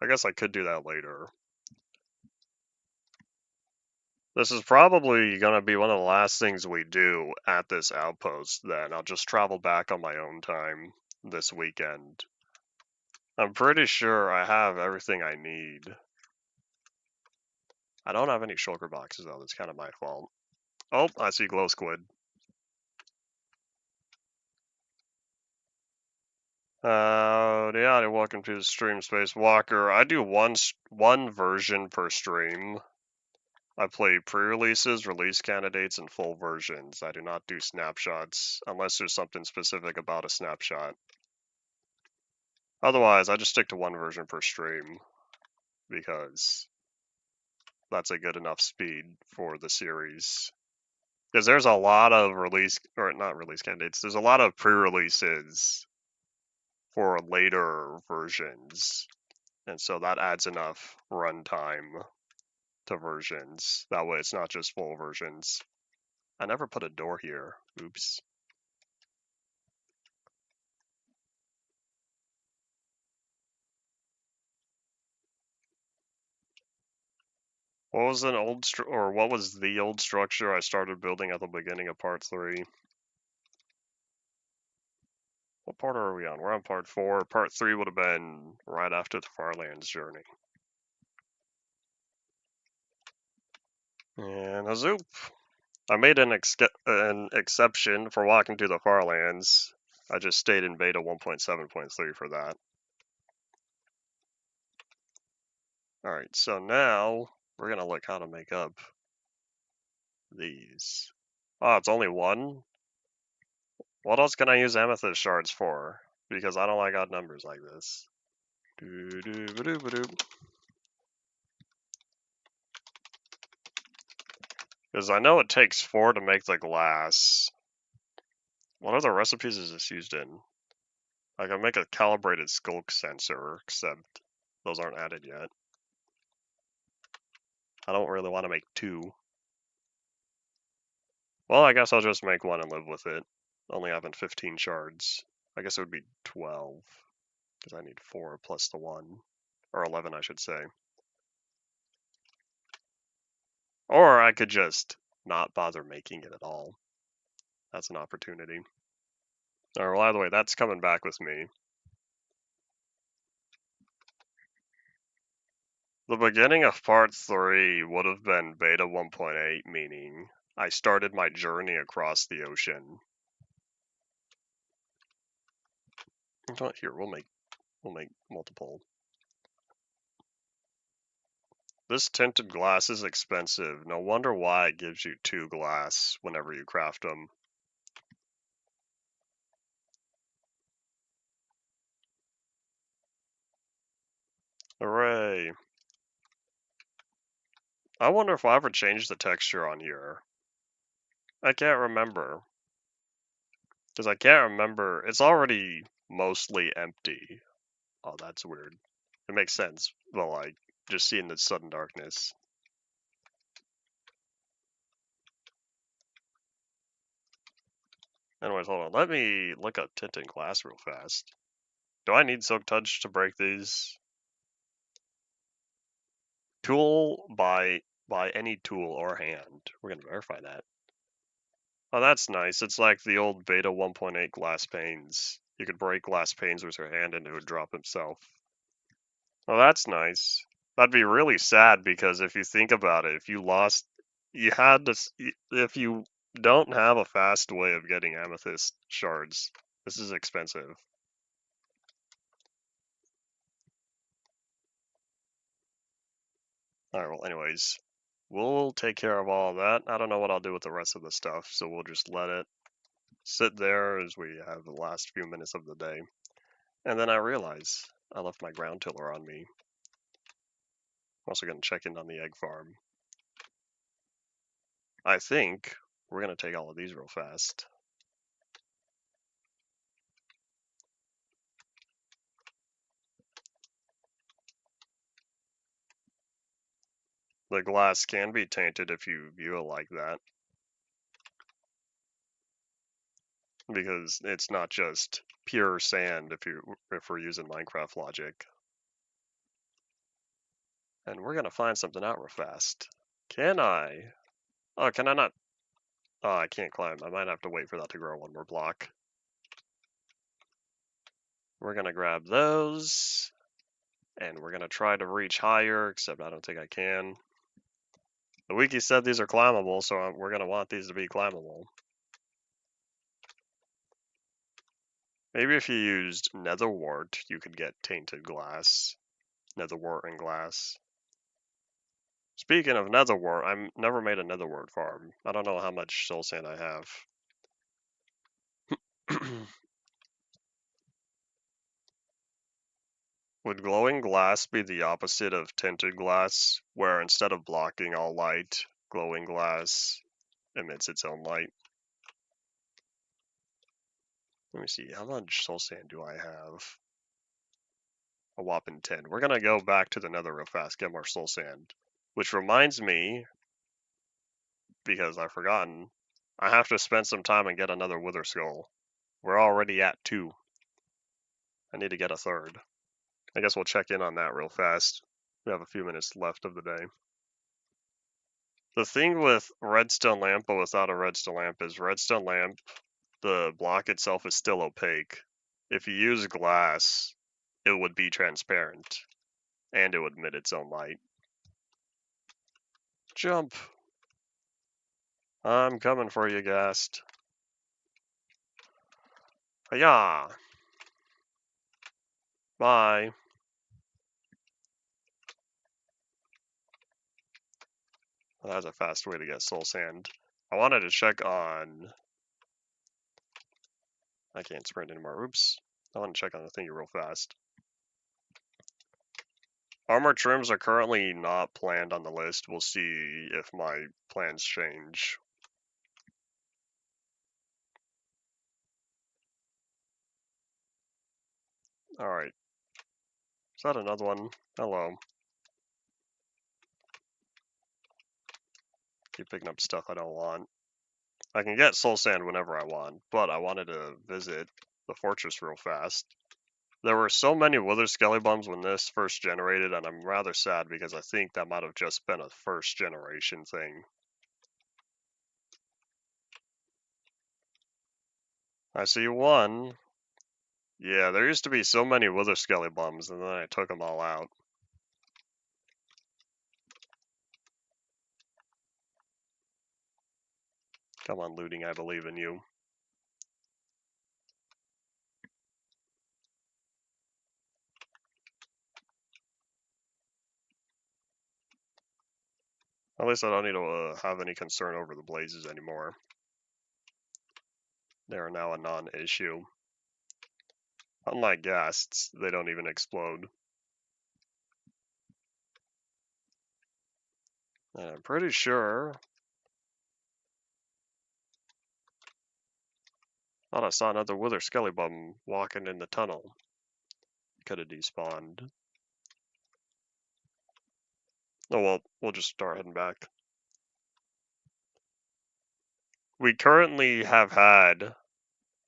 A: I guess I could do that later. This is probably going to be one of the last things we do at this outpost, then. I'll just travel back on my own time this weekend. I'm pretty sure I have everything I need. I don't have any shulker boxes, though. That's kind of my fault. Oh, I see glow squid. Yeah, welcome to the stream, Space Walker. I do one version per stream. I play pre-releases, release candidates, and full versions. I do not do snapshots unless there's something specific about a snapshot. Otherwise, I just stick to one version per stream because that's a good enough speed for the series. Because there's a lot of not release candidates, there's a lot of pre-releases for later versions. And so that adds enough runtime to versions. That way it's not just full versions. I never put a door here. Oops. What was what was the old structure I started building at the beginning of part 3? What part are we on? We're on part 4. Part 3 would have been right after the Farlands journey. And a zoop. I made an exception for walking to the Farlands. I just stayed in beta 1.7.3 for that. Alright, so now we're gonna look how to make up these. Oh, it's only one? What else can I use amethyst shards for? Because I don't like odd numbers like this. Because I know it takes 4 to make the glass. What other recipes is this used in? I can make a calibrated skulk sensor, except Those aren't added yet. I don't really want to make 2. Well, I guess I'll just make 1 and live with it. Only having 15 shards. I guess it would be 12. Because I need 4 plus the 1. Or 11, I should say. Or I could just not bother making it at all. That's an opportunity. Or, well, either way, that's coming back with me. The beginning of part 3 would have been beta 1.8, meaning I started my journey across the ocean. Here, we'll make multiple. This tinted glass is expensive. No wonder why it gives you 2 glass whenever you craft them. Hooray! I wonder if I ever changed the texture on here. I can't remember. Because I can't remember. It's already mostly empty. Oh, that's weird. It makes sense, but like, just seeing the sudden darkness. Anyways, hold on. Let me look up tinted glass real fast. Do I need Silk Touch to break these? Tool by any tool or hand. We're gonna verify that. Oh, that's nice. It's like the old beta 1.8 glass panes. You could break glass panes with your hand and it would drop himself. Oh, that's nice. That'd be really sad because if you think about it, if you lost, you had to, if you don't have a fast way of getting amethyst shards, this is expensive. Alright, well, anyways, we'll take care of all of that. I don't know what I'll do with the rest of the stuff, so we'll just let it sit there as we have the last few minutes of the day. And then I realize I left my ground tiller on me. I'm also going to check in on the egg farm. I think we're going to take all of these real fast. The glass can be tainted if you view it like that. Because it's not just pure sand if we're using Minecraft logic. And we're going to find something out real fast. Can I? Oh, can I not? Oh, I can't climb. I might have to wait for that to grow 1 more block. We're going to grab those. And we're going to try to reach higher, except I don't think I can. The wiki said these are climbable, so we're going to want these to be climbable. Maybe if you used nether wart, you could get tainted glass. Nether wart and glass. Speaking of nether wart, I've never made a nether wart farm. I don't know how much soul sand I have. Would glowing glass be the opposite of tinted glass, where instead of blocking all light, glowing glass emits its own light? Let me see, how much soul sand do I have? A whopping 10. We're gonna go back to the nether real fast, get more soul sand. Which reminds me, because I've forgotten, I have to spend some time and get another wither skull. We're already at 2. I need to get a 3rd. I guess we'll check in on that real fast. We have a few minutes left of the day. The thing with redstone lamp but without a redstone lamp is redstone lamp, the block itself is still opaque. If you use glass, it would be transparent, and it would emit its own light. Jump! I'm coming for you, Ghast. Hiya! Bye. Well, that's a fast way to get soul sand. I wanted to check on... I can't sprint anymore. Oops. I want to check on the thingy real fast. Armor trims are currently not planned on the list. We'll see if my plans change. Alright. Is that another one? Hello. Keep picking up stuff I don't want. I can get soul sand whenever I want, but I wanted to visit the fortress real fast. There were so many wither skelebums when this first generated, and I'm rather sad because I think that might have just been a first generation thing. I see one. Yeah, there used to be so many wither skelebums, and then I took them all out. Come on, looting, I believe in you. At least I don't need to have any concern over the blazes anymore. They are now a non-issue. Unlike ghasts, they don't even explode. And I'm pretty sure... thought I saw another wither skelebum walking in the tunnel. Could have despawned. Oh well, we'll just start heading back. We currently have had...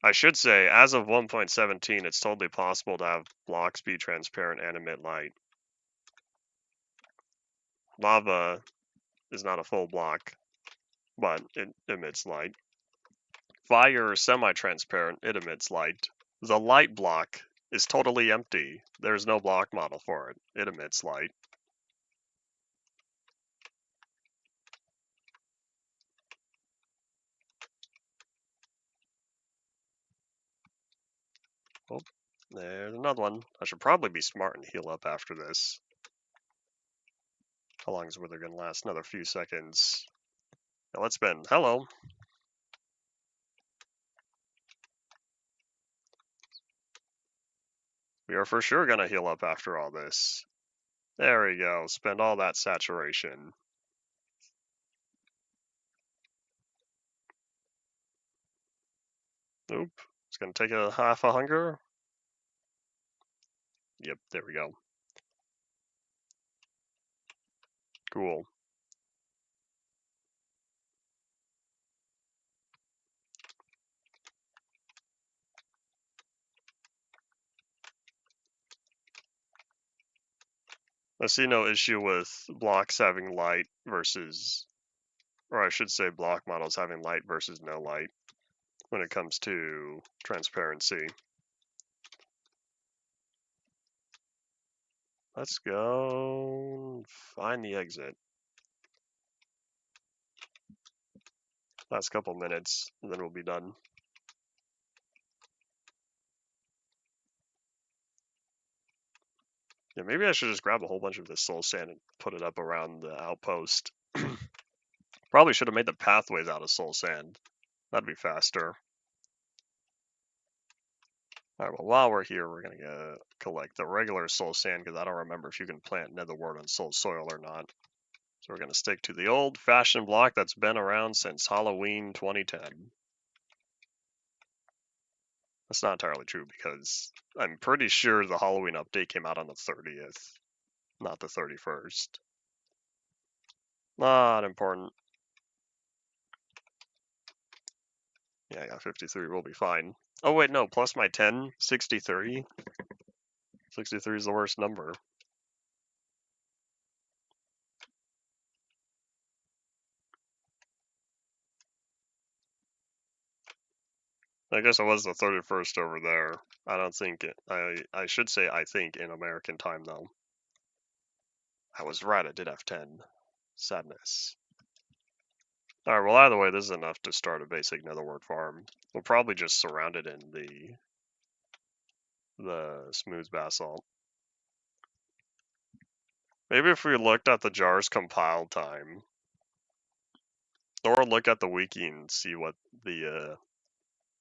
A: I should say, as of 1.17, it's totally possible to have blocks be transparent and emit light. Lava is not a full block, but it emits light. Fire is semi-transparent, it emits light. The light block is totally empty. There's no block model for it. It emits light. Oh, there's another one. I should probably be smart and heal up after this. How long is Wither gonna last? Another few seconds. Now let's spin. Hello. We are for sure gonna heal up after all this. There we go. Spend all that saturation. Oop. It's gonna take a half a hunger. Yep, there we go. Cool. I see no issue with blocks having light versus, or I should say block models having light versus no light when it comes to transparency. Let's go find the exit. Last couple minutes, and then we'll be done. Yeah, maybe I should just grab a whole bunch of this soul sand and put it up around the outpost. Probably should have made the pathways out of soul sand. That'd be faster. Alright, well, while we're here, we're gonna collect the regular soul sand, because I don't remember if you can plant netherwort on soul soil or not. So we're gonna stick to the old-fashioned block that's been around since Halloween 2010. That's not entirely true, because I'm pretty sure the Halloween update came out on the 30th, not the 31st. Not important. Yeah, I got 53, we'll be fine. Oh wait, no, plus my 10, 63. 63 is the worst number. I guess it was the 31st over there. I don't think it, I should say I think in American time though. I was right, I did have 10. Sadness. Alright, well either way, this is enough to start a basic netherwort farm. We'll probably just surround it in the smooth basalt. Maybe if we looked at the jar's compile time, or look at the wiki and see what the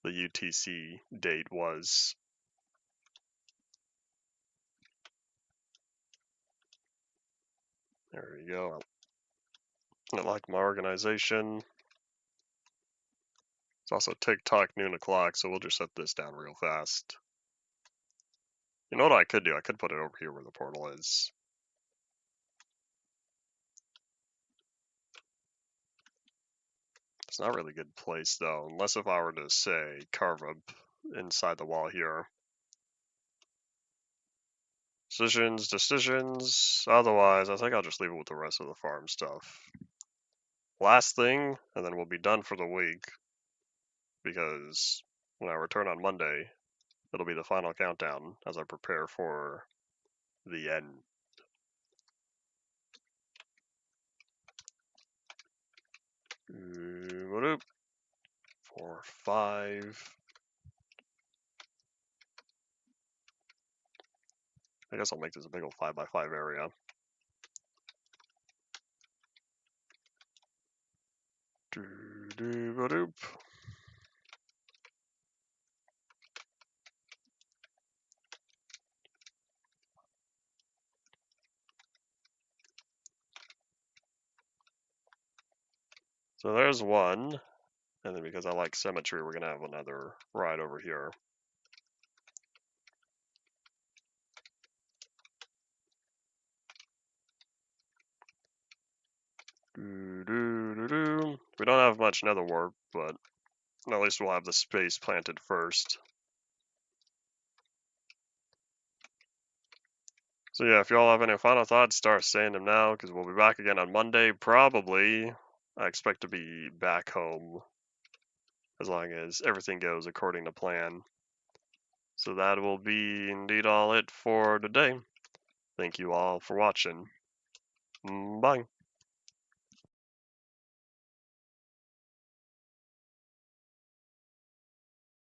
A: UTC date was. There we go. I like my organization. It's also TikTok noon o'clock, so we'll just set this down real fast. You know what I could do? I could put it over here where the portal is. It's not really a good place though, unless if I were to say carve up inside the wall here. Decisions. Otherwise, I think I'll just leave it with the rest of the farm stuff. Last thing, and then we'll be done for the week. Because when I return on Monday, it'll be the final countdown as I prepare for the end. What up? 4, 5. I guess I'll make this a big old 5x5 area. Doop. So there's one, and then because I like symmetry, we're gonna have another right over here. We don't have much nether warp, but at least we'll have the space planted first. So yeah, if y'all have any final thoughts, start saying them now, because we'll be back again on Monday, probably. I expect to be back home, as long as everything goes according to plan. So that will be indeed all it for today. Thank you all for watching. Bye.